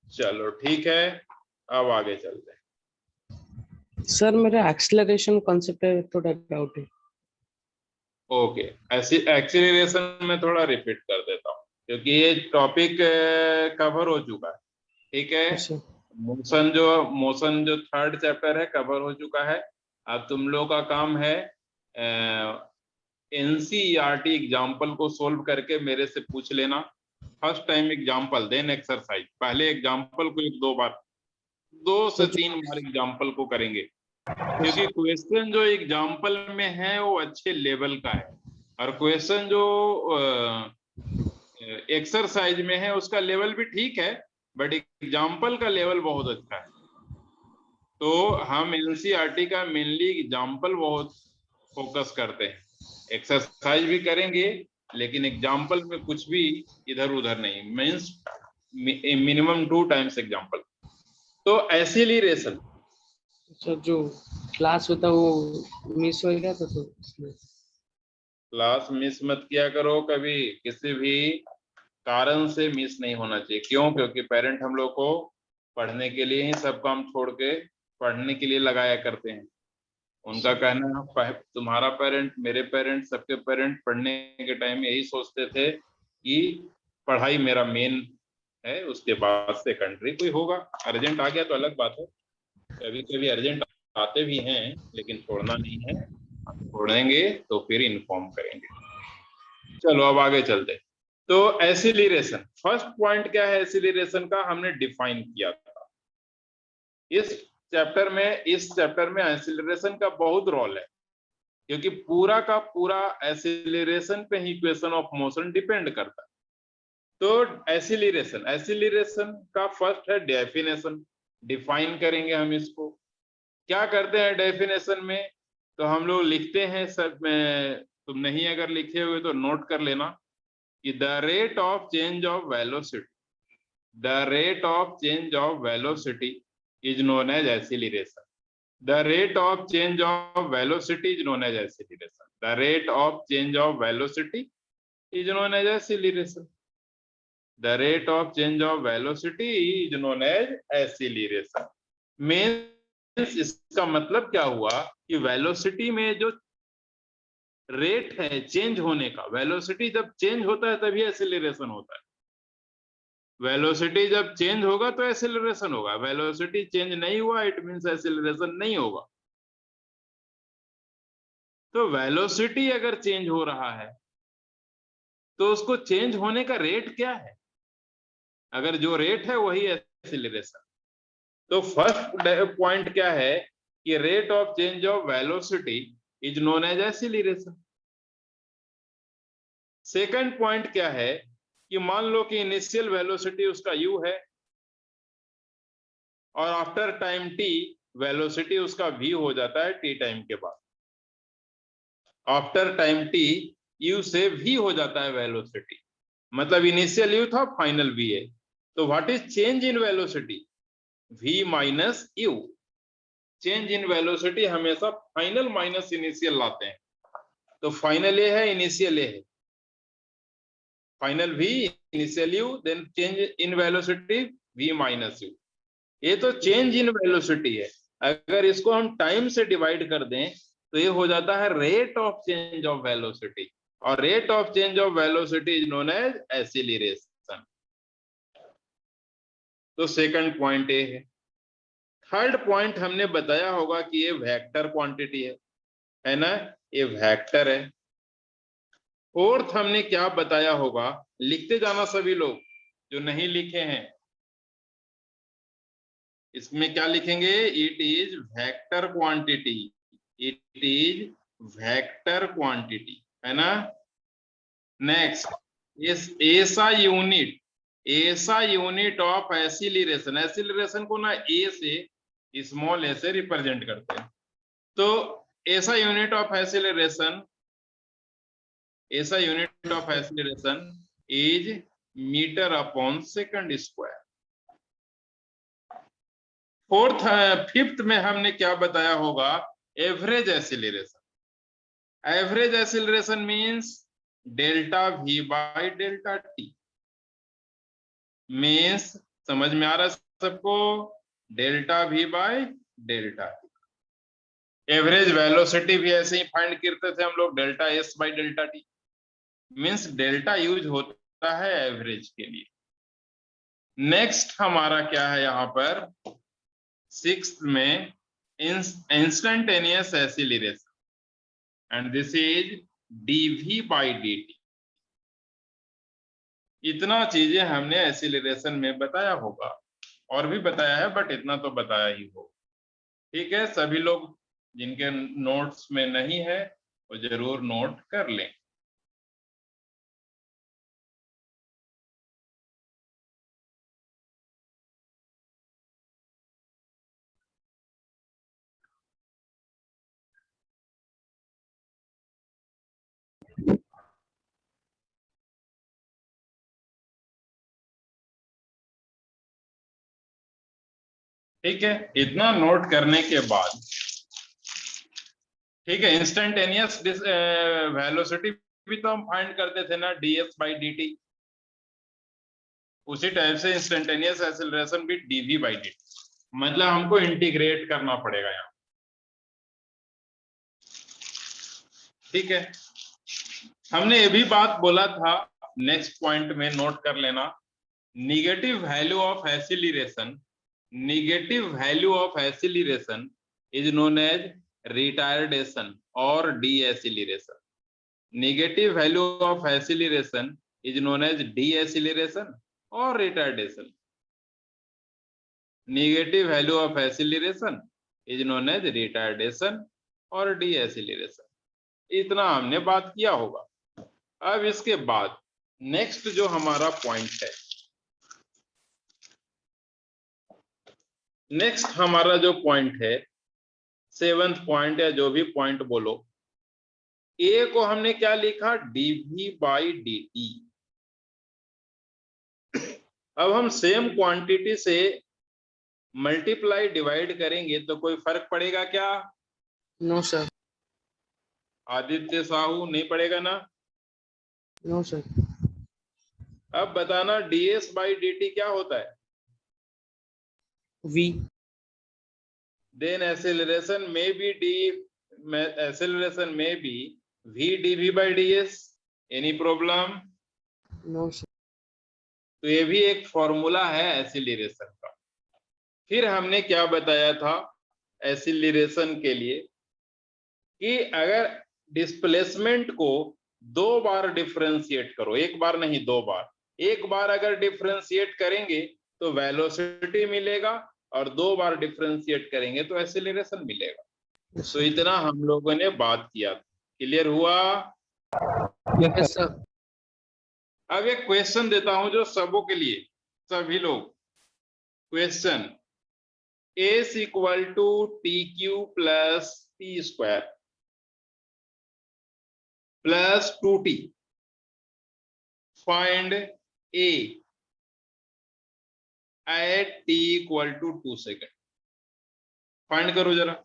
Speaker 2: चलो ठीक है, अब आगे चलते हैं।
Speaker 5: सर मेरा एक्सेलरेशन कॉन्सेप्ट है, थोड़ा डाउट है।
Speaker 2: ओके, ऐसी एक्सीलरेशन में थोड़ा रिपीट कर देता हूँ क्योंकि ये टॉपिक कवर हो चुका है, ठीक है।
Speaker 5: Yes, sir.
Speaker 2: मोशन जो 3rd चैप्टर है कवर हो चुका है। अब तुम लोग का काम है NCERT एग्जाम्पल को सोल्व करके मेरे से पूछ लेना। First time example, then exercise. पहले एग्जाम्पल को 1-2 बार, 2 से 3 बार एग्जाम्पल को करेंगे क्योंकि क्वेश्चन जो एग्जाम्पल में है वो अच्छे लेवल का है और क्वेश्चन जो एक्सरसाइज में है उसका लेवल भी ठीक है, बट एग्जाम्पल का लेवल बहुत अच्छा है। तो हम NCERT का मेनली एग्जाम्पल बहुत फोकस करते हैं। एक्सरसाइज भी करेंगे लेकिन एग्जाम्पल में कुछ भी इधर उधर नहीं, मीन्स मिनिमम 2 टाइम्स एग्जाम्पल। तो एक्सीलरेशन
Speaker 5: सर जो क्लास होता है वो मिस हो गया था तो इसलिए।
Speaker 2: क्लास मिस मत किया करो कभी, किसी भी कारण से मिस नहीं होना चाहिए। क्यों? क्योंकि पेरेंट हम लोग को पढ़ने के लिए ही सब काम छोड़ के पढ़ने के लिए लगाया करते हैं। उनका कहना है, तुम्हारा पेरेंट, मेरे पेरेंट, सबके पेरेंट पढ़ने के टाइम यही सोचते थे कि पढ़ाई मेरा मेन है, उसके बाद सेकेंडरी कोई होगा। अर्जेंट आ गया तो अलग बात है, कभी कभी अर्जेंट आते भी हैं लेकिन छोड़ना नहीं है, छोड़ेंगे तो फिर इन्फॉर्म करेंगे। चलो अब आगे चलते। तो एक्सीलरेशन, फर्स्ट पॉइंट क्या है एक्सीलरेशन का, हमने डिफाइन किया था। इस चैप्टर में एक्सीलरेशन का बहुत रोल है क्योंकि पूरा का पूरा एक्सीलरेशन पे ही इक्वेशन ऑफ मोशन डिपेंड करता है। तो एक्सीलरेशन का फर्स्ट है डेफिनेशन, डिफाइन करेंगे हम इसको। क्या करते हैं डेफिनेशन में, तो हम लोग लिखते हैं सब में, तुम नहीं अगर लिखे हुए तो नोट कर लेना कि the rate of change of velocity is known as acceleration. The rate of change of velocity is known as acceleration. The rate of change of velocity is known as acceleration. The rate of change of velocity is known as acceleration. Means इसका मतलब क्या हुआ कि velocity में जो rate है change होने का, वेलोसिटी जब चेंज होता है तभी एक्सीलरेशन होता है। वेलोसिटी जब चेंज होगा तो एक्सीलरेशन होगा, वेलोसिटी चेंज नहीं हुआ इट मींस एक्सीलरेशन नहीं होगा। तो वेलोसिटी अगर चेंज हो रहा है तो उसको चेंज होने का रेट क्या है, अगर जो रेट है वही एक्सीलरेशन। तो फर्स्ट पॉइंट क्या है कि rate of change of velocity is known as acceleration. Second point क्या है कि मान लो कि इनिशियल वेलोसिटी उसका u है और आफ्टर टाइम t वेलोसिटी उसका v हो जाता है t टाइम के बाद। आफ्टर टाइम t u से v हो जाता है वेलोसिटी, मतलब इनिशियल u था, फाइनल v है। तो what is change in velocity? v minus u। Change in velocity हमेशा फाइनल माइनस इनिशियल लाते हैं। तो फाइनल ए है, इनिशियल ए है, final v initial u, then change in velocity v minus u। ये तो चेंज इन वेलोसिटी है। अगर इसको हम टाइम से डिवाइड कर दें तो ये हो जाता है rate of change of velocity, और rate of change of velocity is known as acceleration. तो सेकंड पॉइंट ये है। थर्ड पॉइंट हमने बताया होगा कि ये वेक्टर क्वांटिटी है ना, ये वेक्टर है। फोर्थ हमने क्या बताया होगा, लिखते जाना सभी लोग जो नहीं लिखे हैं। इसमें क्या लिखेंगे? It is vector quantity, it is vector quantity, है ना। नेक्स्ट, इस ऐसा यूनिट ऑफ एक्सीलरेशन, एक्सीलरेशन को ना ए से स्मॉल ए से रिप्रेजेंट करते हैं। तो ऐसा unit of acceleration is metre upon second square. Fifth में हमने क्या बताया होगा? Average acceleration. Average acceleration means delta v by delta t। Means समझ में आ रहा है सबको? Delta v by delta t। Average velocity भी ऐसे ही फाइंड करते थे हम लोग, delta s by delta t। Means delta use होता है एवरेज के लिए। नेक्स्ट हमारा क्या है यहाँ पर? सिक्स्थ में instantaneous acceleration, and this is dv by dt। इतना चीजें हमने एक्सीलरेशन में बताया होगा, और भी बताया है बट इतना तो बताया ही हो। ठीक है, सभी लोग जिनके नोट्स में नहीं है वो जरूर नोट कर लें। ठीक है, इतना नोट करने के बाद, ठीक है, इंस्टेंटेनियस वेलोसिटी भी तो हम फाइंड करते थे ना, ds बाई dt। उसी टाइप से इंस्टेंटेनियस एक्सीलरेशन भी dv बाई dt, मतलब हमको इंटीग्रेट करना पड़ेगा यहाँ। ठीक है, हमने ये भी बात बोला था, नेक्स्ट पॉइंट में नोट कर लेना, negative value of acceleration, negative value of acceleration is known as retardation और deceleration. Negative value of acceleration is known as deceleration और retardation. Negative value of acceleration is known as retardation और deceleration. इतना हमने बात किया होगा। अब इसके बाद नेक्स्ट जो हमारा पॉइंट है, नेक्स्ट हमारा जो पॉइंट है, सेवंथ पॉइंट या जो भी पॉइंट बोलो, ए को हमने क्या लिखा? dv by dt। अब हम सेम क्वांटिटी से मल्टीप्लाई डिवाइड करेंगे तो कोई फर्क पड़ेगा क्या?
Speaker 5: No sir.
Speaker 2: आदित्य साहू, नहीं पड़ेगा ना?
Speaker 5: No sir.
Speaker 2: अब बताना ds बाई dt क्या होता है?
Speaker 5: v।
Speaker 2: Then acceleration may be acceleration may be v dv by ds. Any problem?
Speaker 5: No sir.
Speaker 2: तो ये भी एक फॉर्मूला है एक्सीलरेशन का। फिर हमने क्या बताया था एक्सीलरेशन के लिए कि अगर डिस्प्लेसमेंट को दो बार डिफरेंशिएट करो, एक बार नहीं दो बार, एक बार अगर डिफरेंशिएट करेंगे तो वेलोसिटी मिलेगा और दो बार डिफरेंशिएट करेंगे तो एक्सीलरेशन मिलेगा। तो इतना हम लोगों ने बात किया। क्लियर हुआ?
Speaker 3: Yes
Speaker 5: yes
Speaker 3: sir.
Speaker 5: सर।
Speaker 2: अब एक क्वेश्चन देता हूं जो सबों के लिए, सभी लोग। Question a is equal to tq plus t square plus 2t. Find a at t equal to 2 second. Find करो जरा।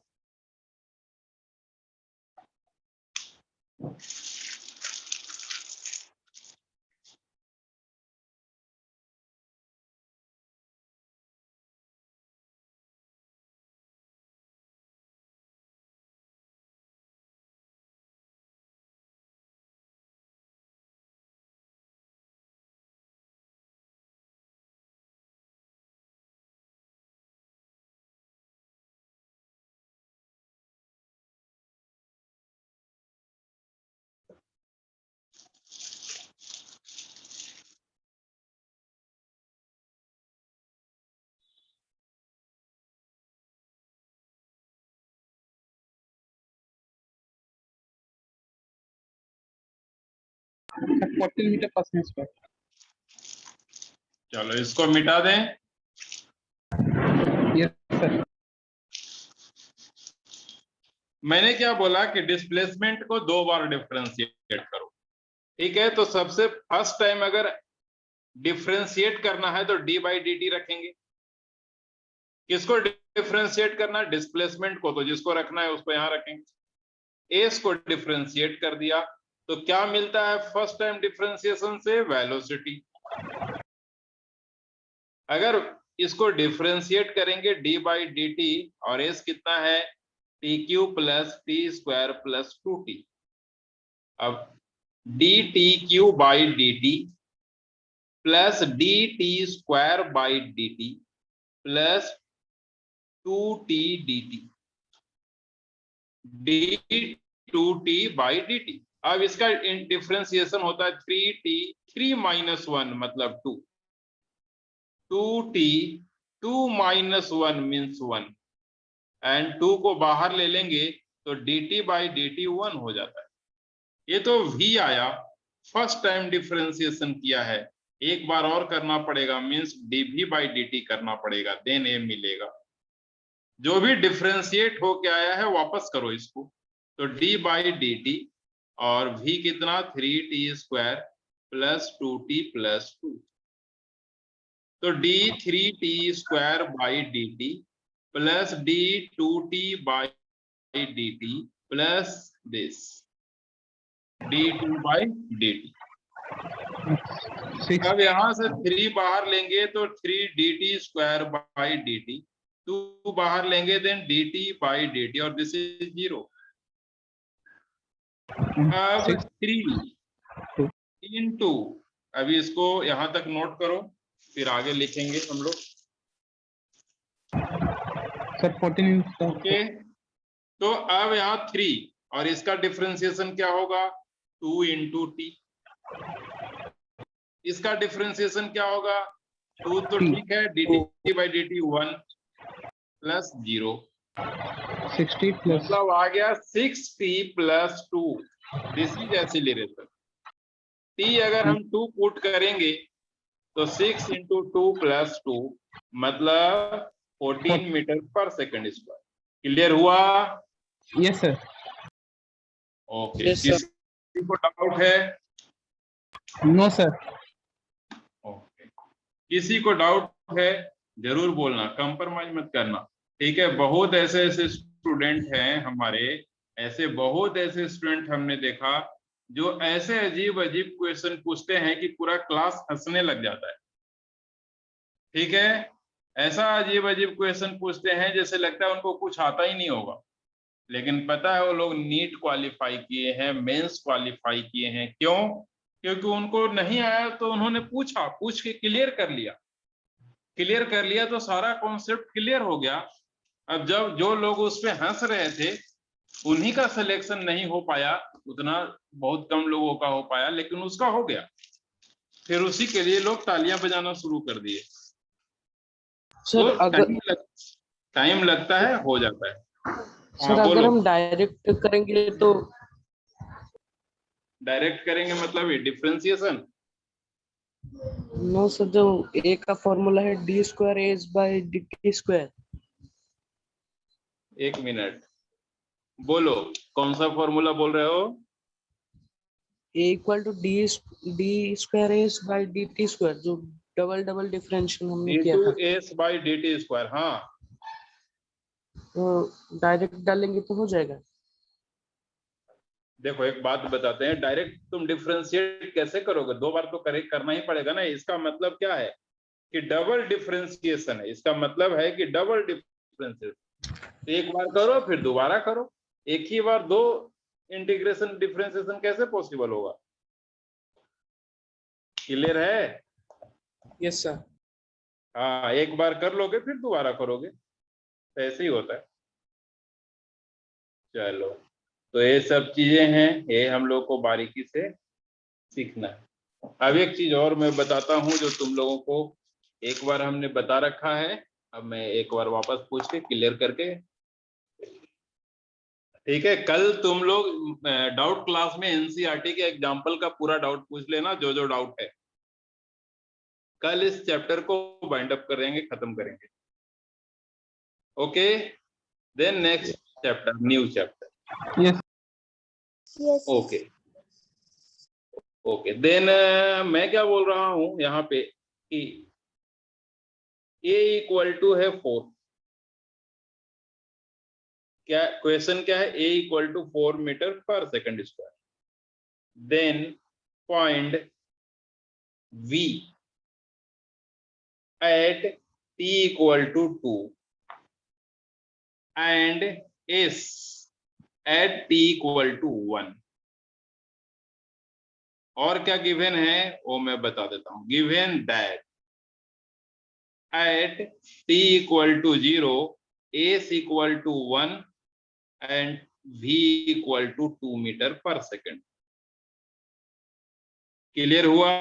Speaker 3: Sir 14 metre per second square.
Speaker 2: चलो इसको मिटा दें।
Speaker 3: Yes sir.
Speaker 2: मैंने क्या बोला कि डिस्प्लेसमेंट को 2 बार डिफरेंशिएट करो, ठीक है। तो सबसे फर्स्ट टाइम अगर डिफरेंशिएट करना है तो डी बाई डी टी रखेंगे। किसको डिफरेंशिएट करना है? डिस्प्लेसमेंट को। तो जिसको रखना है उसको यहां रखेंगे। एस को डिफरेंशिएट कर दिया तो क्या मिलता है फर्स्ट टाइम डिफरेंशिएशन से? वेलोसिटी। अगर इसको डिफरेंशिएट करेंगे डी बाई डी टी, और एस कितना है? T Q plus T square plus 2t। अब D T Q by D T plus D t square by D T plus 2t D T, D 2t by D t. अब इसका differentiation होता है 3t, 3 minus 1 मतलब 2, 2t 2 minus 1 means 1, and 2 को बाहर ले लेंगे तो dt बाई dt 1 हो जाता है। ये तो v आया, फर्स्ट टाइम डिफरेंशिएशन किया है। एक बार और करना पड़ेगा, मीन्स dv बाई dt करना पड़ेगा, देन a मिलेगा। जो भी डिफरेंशिएट होके आया है वापस करो इसको, तो d बाई dt और v कितना? 3t square plus 2t plus 2, तो d 3t square by dt plus d 2t by dt plus this d2 by dt। अब यहां से 3 बाहर लेंगे तो 3 dt स्क्वायर बाई dt, 2 बाहर लेंगे देन dt बाई dt, और दिस इज 0। अब 3 into, अभी इसको यहां तक नोट करो, फिर आगे लिखेंगे हम लोग।
Speaker 3: सर 14
Speaker 2: ओके, तो अब यहाँ 3 और इसका डिफरेंशिएशन क्या होगा? 2 इंटू टी। इसका डिफरेंशिएशन क्या होगा? 2 तो ठीक है, D T by D T 1 plus 0,
Speaker 3: 60 plus
Speaker 2: मतलब आ गया 6t plus 2। This is acceleration. T अगर हम 2 पुट करेंगे तो 6 इंटू 2 प्लस 2 मतलब 14 metre per second square. Clear हुआ?
Speaker 3: Yes sir.
Speaker 2: Okay,
Speaker 5: Yes, sir.
Speaker 2: किसी को डाउट है?
Speaker 3: No sir.
Speaker 2: ओके, किसी को डाउट है जरूर बोलना, कंप्रोमाइज मत करना, ठीक है। बहुत ऐसे ऐसे स्टूडेंट हैं हमारे, ऐसे बहुत ऐसे स्टूडेंट हमने देखा जो ऐसे अजीब अजीब क्वेश्चन पूछते हैं कि पूरा क्लास हंसने लग जाता है, ठीक है। ऐसा अजीब अजीब क्वेश्चन पूछते हैं जैसे लगता है उनको कुछ आता ही नहीं होगा, लेकिन पता है वो लोग नीट क्वालिफाई किए हैं, मेंस क्वालिफाई किए हैं। क्यों? क्योंकि उनको नहीं आया तो उन्होंने पूछा, पूछ के क्लियर कर लिया, क्लियर कर लिया तो सारा कॉन्सेप्ट क्लियर हो गया। अब जब जो लोग उस पे हंस रहे थे उन्हीं का सिलेक्शन नहीं हो पाया, उतना बहुत कम लोगों का हो पाया, लेकिन उसका हो गया। फिर उसी के लिए लोग तालियां बजाना शुरू कर दिए।
Speaker 5: सर
Speaker 2: तो
Speaker 5: अगर
Speaker 2: टाइम लगता है, हो जाता है।
Speaker 5: सर अगर
Speaker 2: बोलो।
Speaker 5: हम डायरेक्ट करेंगे तो
Speaker 2: डायरेक्ट करेंगे मतलब ये डिफरेंशिएशन।
Speaker 5: नो सर, जो ए का फॉर्मूला है d square s by d t square.
Speaker 2: एक मिनट, बोलो कौन सा फॉर्मूला बोल रहे हो?
Speaker 5: A equal to d square s by d t square, जो डबल डबल डिफरेंशियल हमने किया था,
Speaker 2: d2s by dt स्क्वायर। हाँ,
Speaker 5: तो डायरेक्ट डालेंगे तो हो जाएगा।
Speaker 2: देखो एक बात बताते हैं, डायरेक्ट तुम डिफरेंशिएट कैसे करोगे? दो बार तो करेक्ट करना ही पड़ेगा ना। इसका मतलब क्या है कि डबल डिफरेंशिएशन है। इसका मतलब है कि डबल डिफरेंशिएशन, एक बार करो फिर दोबारा करो। एक ही बार दो इंटीग्रेशन डिफरेंशिएशन कैसे पॉसिबल होगा? क्लियर है?
Speaker 5: Yes sir.
Speaker 2: हाँ, एक बार कर लोगे फिर दोबारा करोगे, तो ऐसे ही होता है। चलो, तो ये सब चीजें हैं, ये हम लोग को बारीकी से सीखना है। अब एक चीज और मैं बताता हूं जो तुम लोगों को एक बार हमने बता रखा है, अब मैं एक बार वापस पूछ के क्लियर करके, ठीक है? कल तुम लोग डाउट क्लास में एनसीईआरटी के एग्जाम्पल का पूरा डाउट पूछ लेना, जो जो डाउट है। कल इस चैप्टर को बाइंड अप करेंगे, खत्म करेंगे। Okay, then next chapter, new chapter.
Speaker 3: Yes.
Speaker 1: Yes.
Speaker 2: Okay okay, then मैं क्या बोल रहा हूं यहाँ पे कि a इक्वल टू है 4। क्या क्वेश्चन क्या है? a equal to 4 metre per second square. Then find v at t equal to 2 and s at t equal to 1। और क्या गिवन है वो मैं बता देता हूं। Given that at t equal to 0 s equal to 1 and v equal to 2 metre per second. Clear हुआ?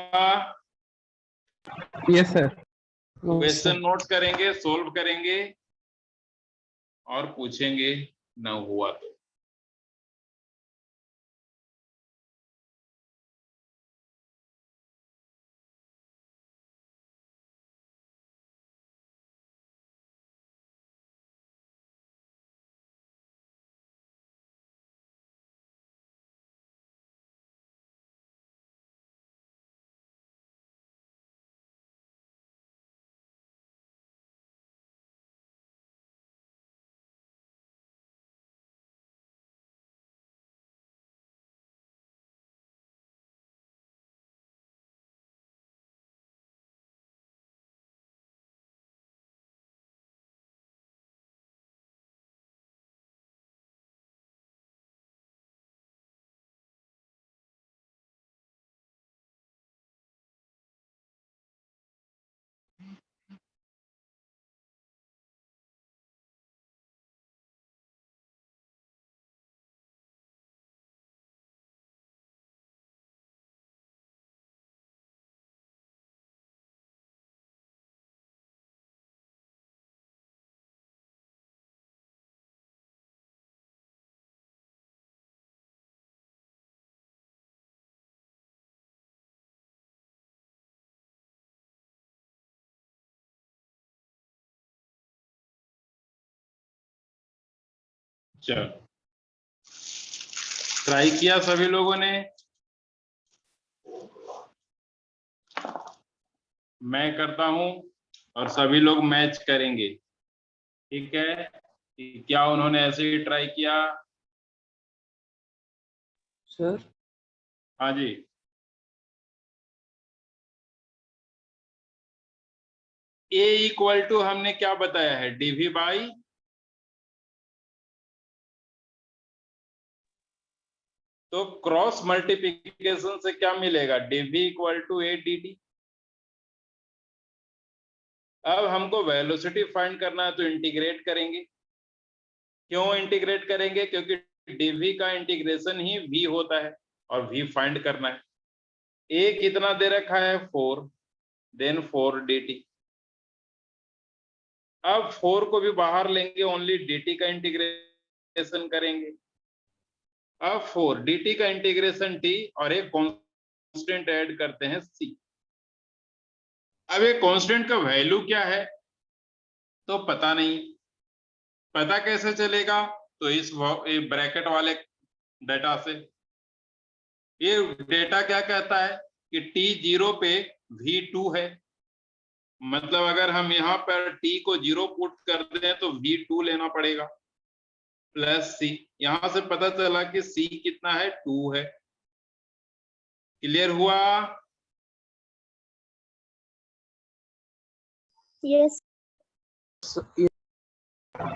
Speaker 3: Yes, sir.
Speaker 2: Question note करेंगे, सोल्व करेंगे और पूछेंगे ना हुआ तो। चलो, ट्राई किया सभी लोगों ने? मैं करता हूं और सभी लोग मैच करेंगे, ठीक है? कि क्या उन्होंने ऐसे ही ट्राई किया?
Speaker 5: सर
Speaker 2: हाँ जी, a इक्वल टू हमने क्या बताया है? dv बाई, तो क्रॉस मल्टीप्लिकेशन से क्या मिलेगा? dv equal to a dt। अब हमको वेलोसिटी फाइंड करना है तो इंटीग्रेट करेंगे। क्यों इंटीग्रेट करेंगे? क्योंकि dv का इंटीग्रेशन ही v होता है और v फाइंड करना है। a कितना दे रखा है? 4, देन 4 dt। अब 4 को भी बाहर लेंगे, ओनली dt का इंटीग्रेशन करेंगे। अब 4 dt का इंटीग्रेशन t और एक कांस्टेंट ऐड करते हैं c। अब ये कांस्टेंट का वैल्यू क्या है तो पता नहीं, पता कैसे चलेगा? तो इस ब्रैकेट वाले डेटा से। ये डेटा क्या कहता है कि t0 पे v2 है, मतलब अगर हम यहाँ पर t को 0 पुट कर दें तो v2 लेना पड़ेगा प्लस c। यहां से पता चला कि c कितना है, 2 है। क्लियर हुआ?
Speaker 1: Yes.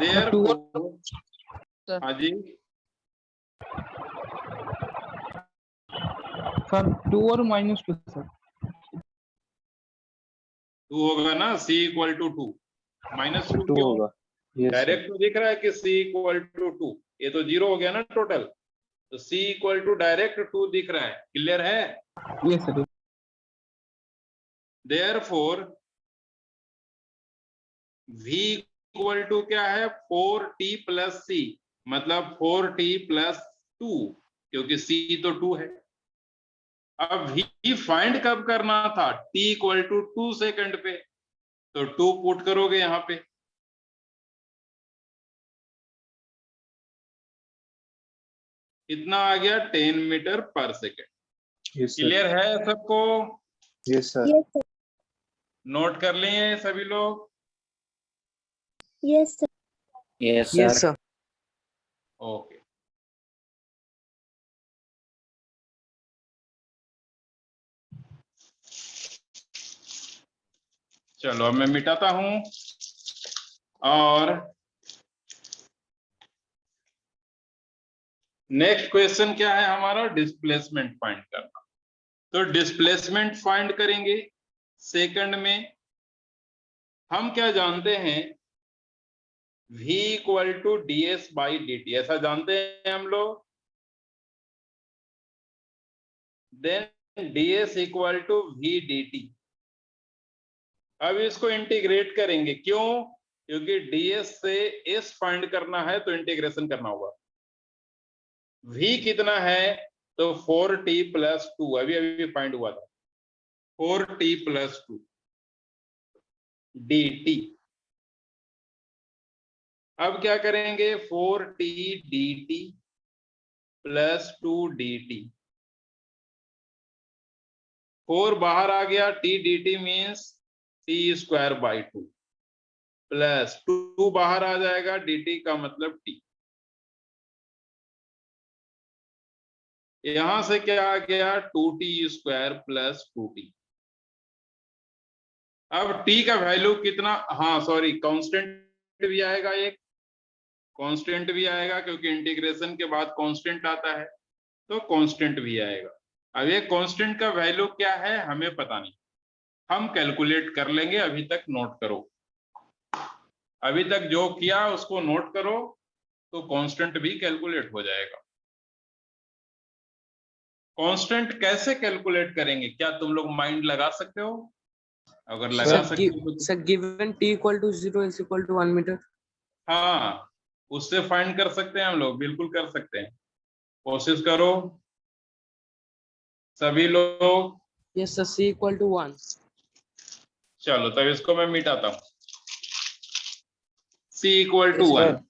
Speaker 2: Therefore,
Speaker 5: Sir.
Speaker 2: हाँ जी,
Speaker 3: सर 2 और -2 सर।
Speaker 2: 2 होगा ना, c इक्वल टू 2 माइनस 2
Speaker 6: 2
Speaker 2: क्यों?
Speaker 6: होगा। यस
Speaker 2: डायरेक्ट तो दिख रहा है कि c इक्वल टू 2, ये तो 0 हो गया ना टोटल, तो c इक्वल टू डायरेक्ट 2 दिख रहा है। क्लियर है?
Speaker 3: Yes sir.
Speaker 2: Therefore, v equal to क्या है, 4t प्लस c, मतलब 4t प्लस 2, क्योंकि c तो 2 है। अब v फाइंड कब करना था? t इक्वल टू 2 सेकंड पे, तो 2 पुट करोगे यहां पे, कितना आ गया, 10 metre per second.
Speaker 6: Yes sir.
Speaker 2: Clear है सबको?
Speaker 6: Yes sir.
Speaker 1: Yes, sir.
Speaker 2: Note कर लिए सभी लोग?
Speaker 1: Yes, sir.
Speaker 4: Yes,
Speaker 5: Yes,
Speaker 4: sir.
Speaker 5: sir.
Speaker 2: Okay, चलो अब मैं मिटाता हूं और नेक्स्ट क्वेश्चन क्या है हमारा, डिस्प्लेसमेंट फाइंड करना। तो डिस्प्लेसमेंट फाइंड करेंगे सेकंड में। हम क्या जानते हैं, v equal to ds by dt, ऐसा जानते हैं हम लोग। Then ds equal to v dt। अब इसको इंटीग्रेट करेंगे, क्यों? क्योंकि ds से s फाइंड करना है तो इंटीग्रेशन करना होगा। v कितना है, तो 4t प्लस 2, अभी अभी फाइंड हुआ था, 4t प्लस 2 dt। अब क्या करेंगे, 4t dt प्लस 2 dt। 4 बाहर आ गया, t dt means t square by 2 plus 2 बाहर आ जाएगा, dt का मतलब t। यहां से क्या आ गया, 2t स्क्वायर प्लस 2t। अब t का वैल्यू कितना, हाँ सॉरी, कांस्टेंट भी आएगा, एक कांस्टेंट भी आएगा क्योंकि इंटीग्रेशन के बाद कांस्टेंट आता है, तो कांस्टेंट भी आएगा। अब ये कांस्टेंट का वैल्यू क्या है हमें पता नहीं, हम कैलकुलेट कर लेंगे। अभी तक नोट करो, अभी तक जो किया उसको नोट करो, तो कांस्टेंट भी कैलकुलेट हो जाएगा। कांस्टेंट कैसे कैलकुलेट करेंगे, क्या तुम लोग माइंड लगा सकते हो? अगर लगा
Speaker 5: Sir,
Speaker 2: सकते हो तो
Speaker 5: sir, given t equal to 0 is equal to 1 meter.
Speaker 2: हाँ, उससे फाइंड कर सकते हैं हम लोग, बिल्कुल कर सकते हैं। कोशिश करो सभी लोग।
Speaker 5: Yes, sir. C equal to 1.
Speaker 2: चलो तब इसको मैं मिटाता हूँ। c equal to
Speaker 5: Yes,
Speaker 2: 1।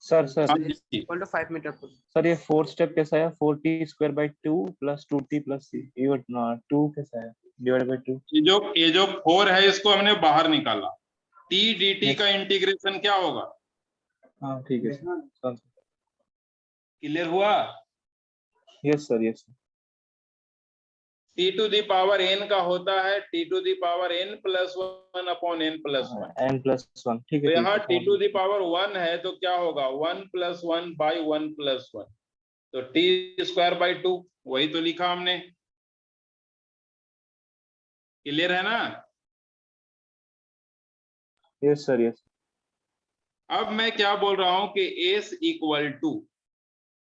Speaker 6: Sir sir
Speaker 2: हाँ
Speaker 5: Sir, is
Speaker 2: जी,
Speaker 5: equal to 5 meter per.
Speaker 6: Sir ये 4th स्टेप कैसा है, 4t square by 2 plus 2t plus c, ये 2 कैसा है डिवाइड बाई 2।
Speaker 2: ये जो 4 है इसको हमने बाहर निकाला, t dt
Speaker 6: Yes.
Speaker 2: का इंटीग्रेशन क्या होगा?
Speaker 6: हाँ ठीक है सर।
Speaker 2: क्लियर हुआ?
Speaker 6: Yes sir. Yes
Speaker 2: t to the power n का होता है t to the power n plus 1 upon n plus 1।
Speaker 6: n plus 1, ठीक
Speaker 2: तो
Speaker 6: है।
Speaker 2: यहाँ t टू दी पावर 1 है तो क्या होगा, 1 प्लस 1 बाई 1 प्लस 1, तो t स्क्वायर बाई 2, वही तो लिखा हमने। क्लियर है ना?
Speaker 6: Yes sir. यस
Speaker 2: अब मैं क्या बोल रहा हूं कि s equal to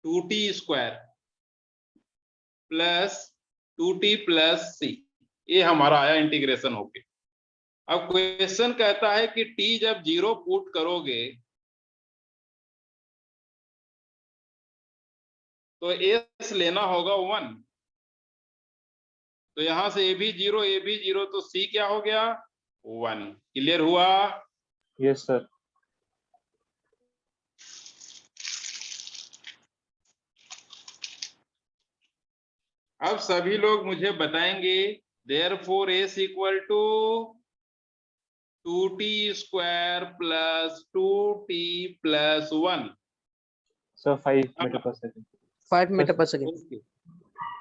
Speaker 2: 2t square plus 2t plus c, ये हमारा आया इंटीग्रेशन होके। अब क्वेश्चन कहता है कि t जब 0 पुट करोगे तो s लेना होगा 1, तो यहां से a भी 0 तो c क्या हो गया, 1। क्लियर हुआ?
Speaker 6: Yes, sir.
Speaker 2: अब सभी लोग मुझे बताएंगे therefore s equal to 2t square plus 2t plus 1।
Speaker 6: So 5 meter per second.
Speaker 5: 5 metre पर सेकेंड।
Speaker 2: ओके,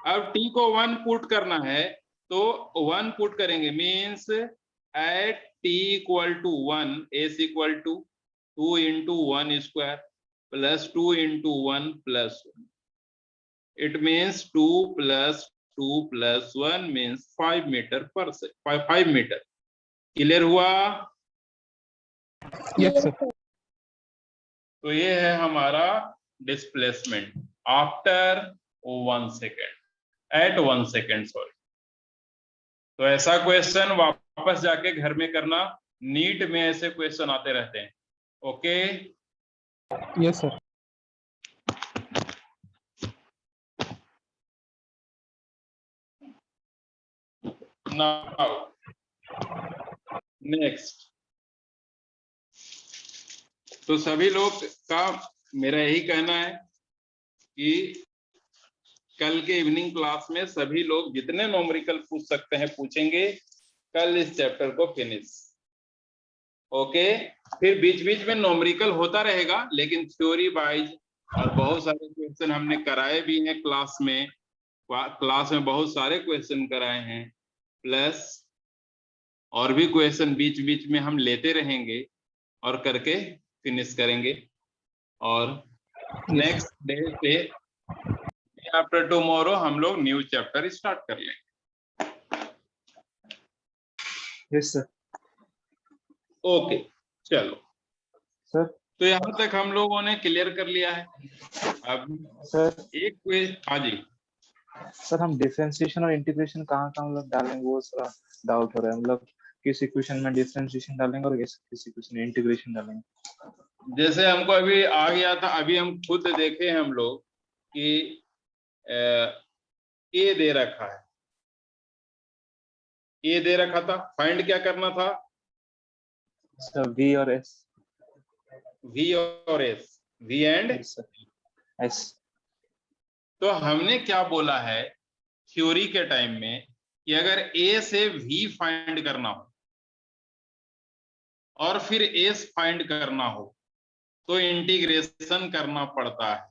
Speaker 2: अब t को 1 पुट करना है तो 1 पुट करेंगे, means at t equal to 1 s equal to 2 into 1 square plus 2 into 1 plus 1। It means 2 plus 2 plus 1 means 5 meter per second, 5 meter। Clear हुआ?
Speaker 3: Yes, sir.
Speaker 2: तो ये है हमारा displacement after 1 second, at 1 second, sorry. तो ऐसा question वापस जाके घर में करना, नीट में ऐसे क्वेश्चन आते रहते हैं। Okay,
Speaker 3: Yes, sir.
Speaker 2: Now next. तो सभी लोग का मेरा यही कहना है कि कल के इवनिंग क्लास में सभी लोग जितने न्यूमेरिकल पूछ सकते हैं पूछेंगे कल इस चैप्टर को फिनिश। ओके, फिर बीच बीच में न्यूमेरिकल होता रहेगा, लेकिन थ्योरी वाइज और बहुत सारे क्वेश्चन हमने कराए भी हैं क्लास में। क्लास में बहुत सारे क्वेश्चन कराए हैं, प्लस और भी क्वेश्चन बीच बीच में हम लेते रहेंगे और करके फिनिश करेंगे। और नेक्स्ट डे पे आफ्टर टुमारो हम लोग न्यू चैप्टर स्टार्ट कर लेंगे।
Speaker 6: Yes, sir.
Speaker 2: ओके, चलो।
Speaker 6: Sir.
Speaker 2: तो यहाँ तक हम लोगों ने क्लियर कर लिया है। अब
Speaker 6: Sir.
Speaker 2: एक क्वेश्चन, हाँ जी
Speaker 6: सर हम डिफरेंशिएशन और इंटीग्रेशन कहाँ मतलब डालेंगे, वो थोड़ा डाउट हो रहा है। मतलब किस इक्वेशन में डिफरेंशिएशन डालेंगे और किस इक्वेशन में इंटीग्रेशन डालेंगे।
Speaker 2: जैसे हमको अभी आ गया था, अभी हम खुद देखे हम लोग कि ए दे रखा है, ए दे रखा था, फाइंड क्या करना था?
Speaker 6: सर वी और एस।
Speaker 2: वी और एस, वी एंड
Speaker 6: एस।
Speaker 2: तो हमने क्या बोला है थ्योरी के टाइम में कि अगर ए से वी फाइंड करना हो और फिर एस फाइंड करना हो तो इंटीग्रेशन करना पड़ता है।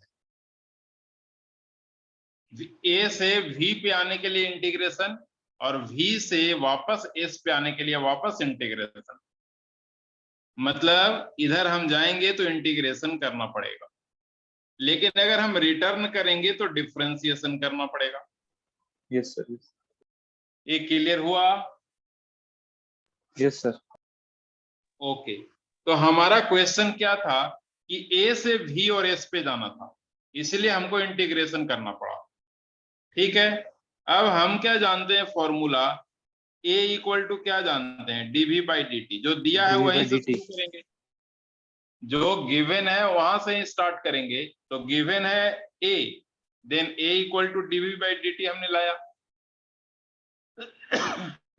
Speaker 2: ए से वी पे आने के लिए इंटीग्रेशन और वी से वापस एस पे आने के लिए वापस इंटीग्रेशन। मतलब इधर हम जाएंगे तो इंटीग्रेशन करना पड़ेगा, लेकिन अगर हम रिटर्न करेंगे तो डिफरेंशिएशन करना पड़ेगा।
Speaker 6: Yes sir.
Speaker 2: ये क्लियर हुआ?
Speaker 6: Yes sir.
Speaker 2: ओके, तो हमारा क्वेश्चन क्या था कि ए से वी और एस पे जाना था, इसलिए हमको इंटीग्रेशन करना पड़ा। ठीक है, अब हम क्या जानते हैं फॉर्मूला? ए इक्वल टू क्या जानते हैं? D by D D. T दिया है वहीं से शुरू करेंगे, जो गिवन है वहां से ही स्टार्ट करेंगे। तो गिवन है a, then a equal to dv by D t हमने लाया।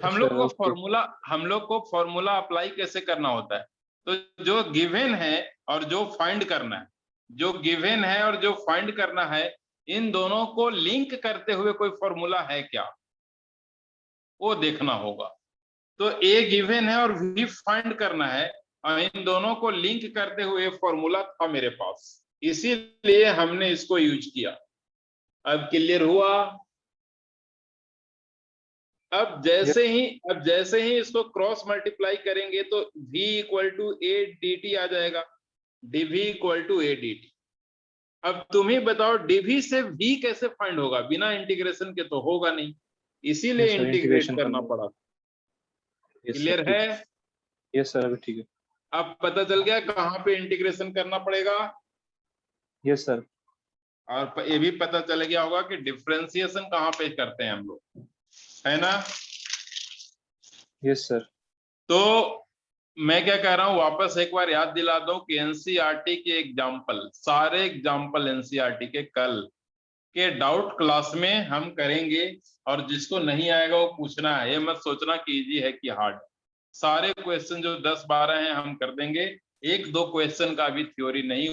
Speaker 2: हम लोग को फॉर्मूला अप्लाई कैसे करना होता है? तो जो गिवन है और जो फाइंड करना है, जो गिवन है और जो फाइंड करना है, इन दोनों को लिंक करते हुए कोई फॉर्मूला है क्या, वो देखना होगा। तो ए गिवन है और वी फाइंड करना है, और इन दोनों को लिंक करते हुए फॉर्मूला था मेरे पास, इसीलिए हमने इसको यूज किया। अब क्लियर हुआ? अब जैसे ही इसको क्रॉस मल्टीप्लाई करेंगे तो v equal to a d t आ जाएगा, dv equal to a d t. अब तुम ही बताओ dv से v कैसे फाइंड होगा? बिना इंटीग्रेशन के तो होगा नहीं, इसीलिए इंटीग्रेट करना पड़ा। क्लियर है?
Speaker 6: यस सर, अभी ठीक है।
Speaker 2: अब पता चल गया कहाँ पे इंटीग्रेशन करना पड़ेगा।
Speaker 6: Yes sir.
Speaker 2: और ये भी पता चल गया होगा कि डिफरेंशिएशन कहाँ पे करते हैं हम लोग, है ना?
Speaker 6: Yes sir.
Speaker 2: तो मैं क्या कह रहा हूं, वापस एक बार याद दिला दूं कि एनसीईआरटी के एग्जाम्पल, सारे एग्जाम्पल एनसीईआरटी के कल के डाउट क्लास में हम करेंगे, और जिसको नहीं आएगा वो पूछना है। ये मत सोचना कि इजी है कि हार्ड। सारे क्वेश्चन जो 10-12 हैं हम कर देंगे। एक दो क्वेश्चन का भी थ्योरी नहीं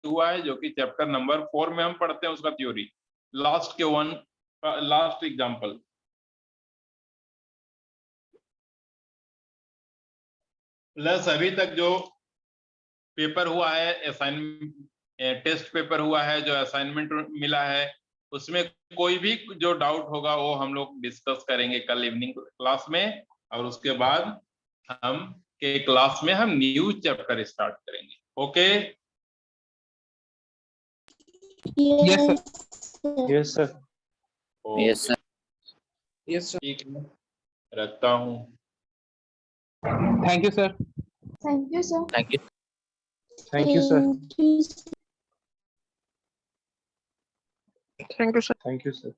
Speaker 2: हुआ है, जो कि चैप्टर नंबर 4 में हम पढ़ते हैं उसका थ्योरी। लास्ट एग्जाम्पल, प्लस अभी तक जो पेपर हुआ है, टेस्ट पेपर हुआ है, जो असाइनमेंट मिला है, उसमें कोई भी जो डाउट होगा वो हम लोग डिस्कस करेंगे कल इवनिंग क्लास में, और उसके बाद हम के क्लास में हम न्यू चैप्टर स्टार्ट करेंगे। Okay?
Speaker 3: Yes, sir.
Speaker 6: Yes, sir.
Speaker 4: Yes sir.
Speaker 5: Yes, sir.
Speaker 2: ठीक है, रखता हूँ।
Speaker 3: Thank you, sir.
Speaker 1: Thank you, sir.
Speaker 4: Thank you.
Speaker 6: Thank you, sir.
Speaker 3: Thank you, sir.
Speaker 6: Thank you, sir.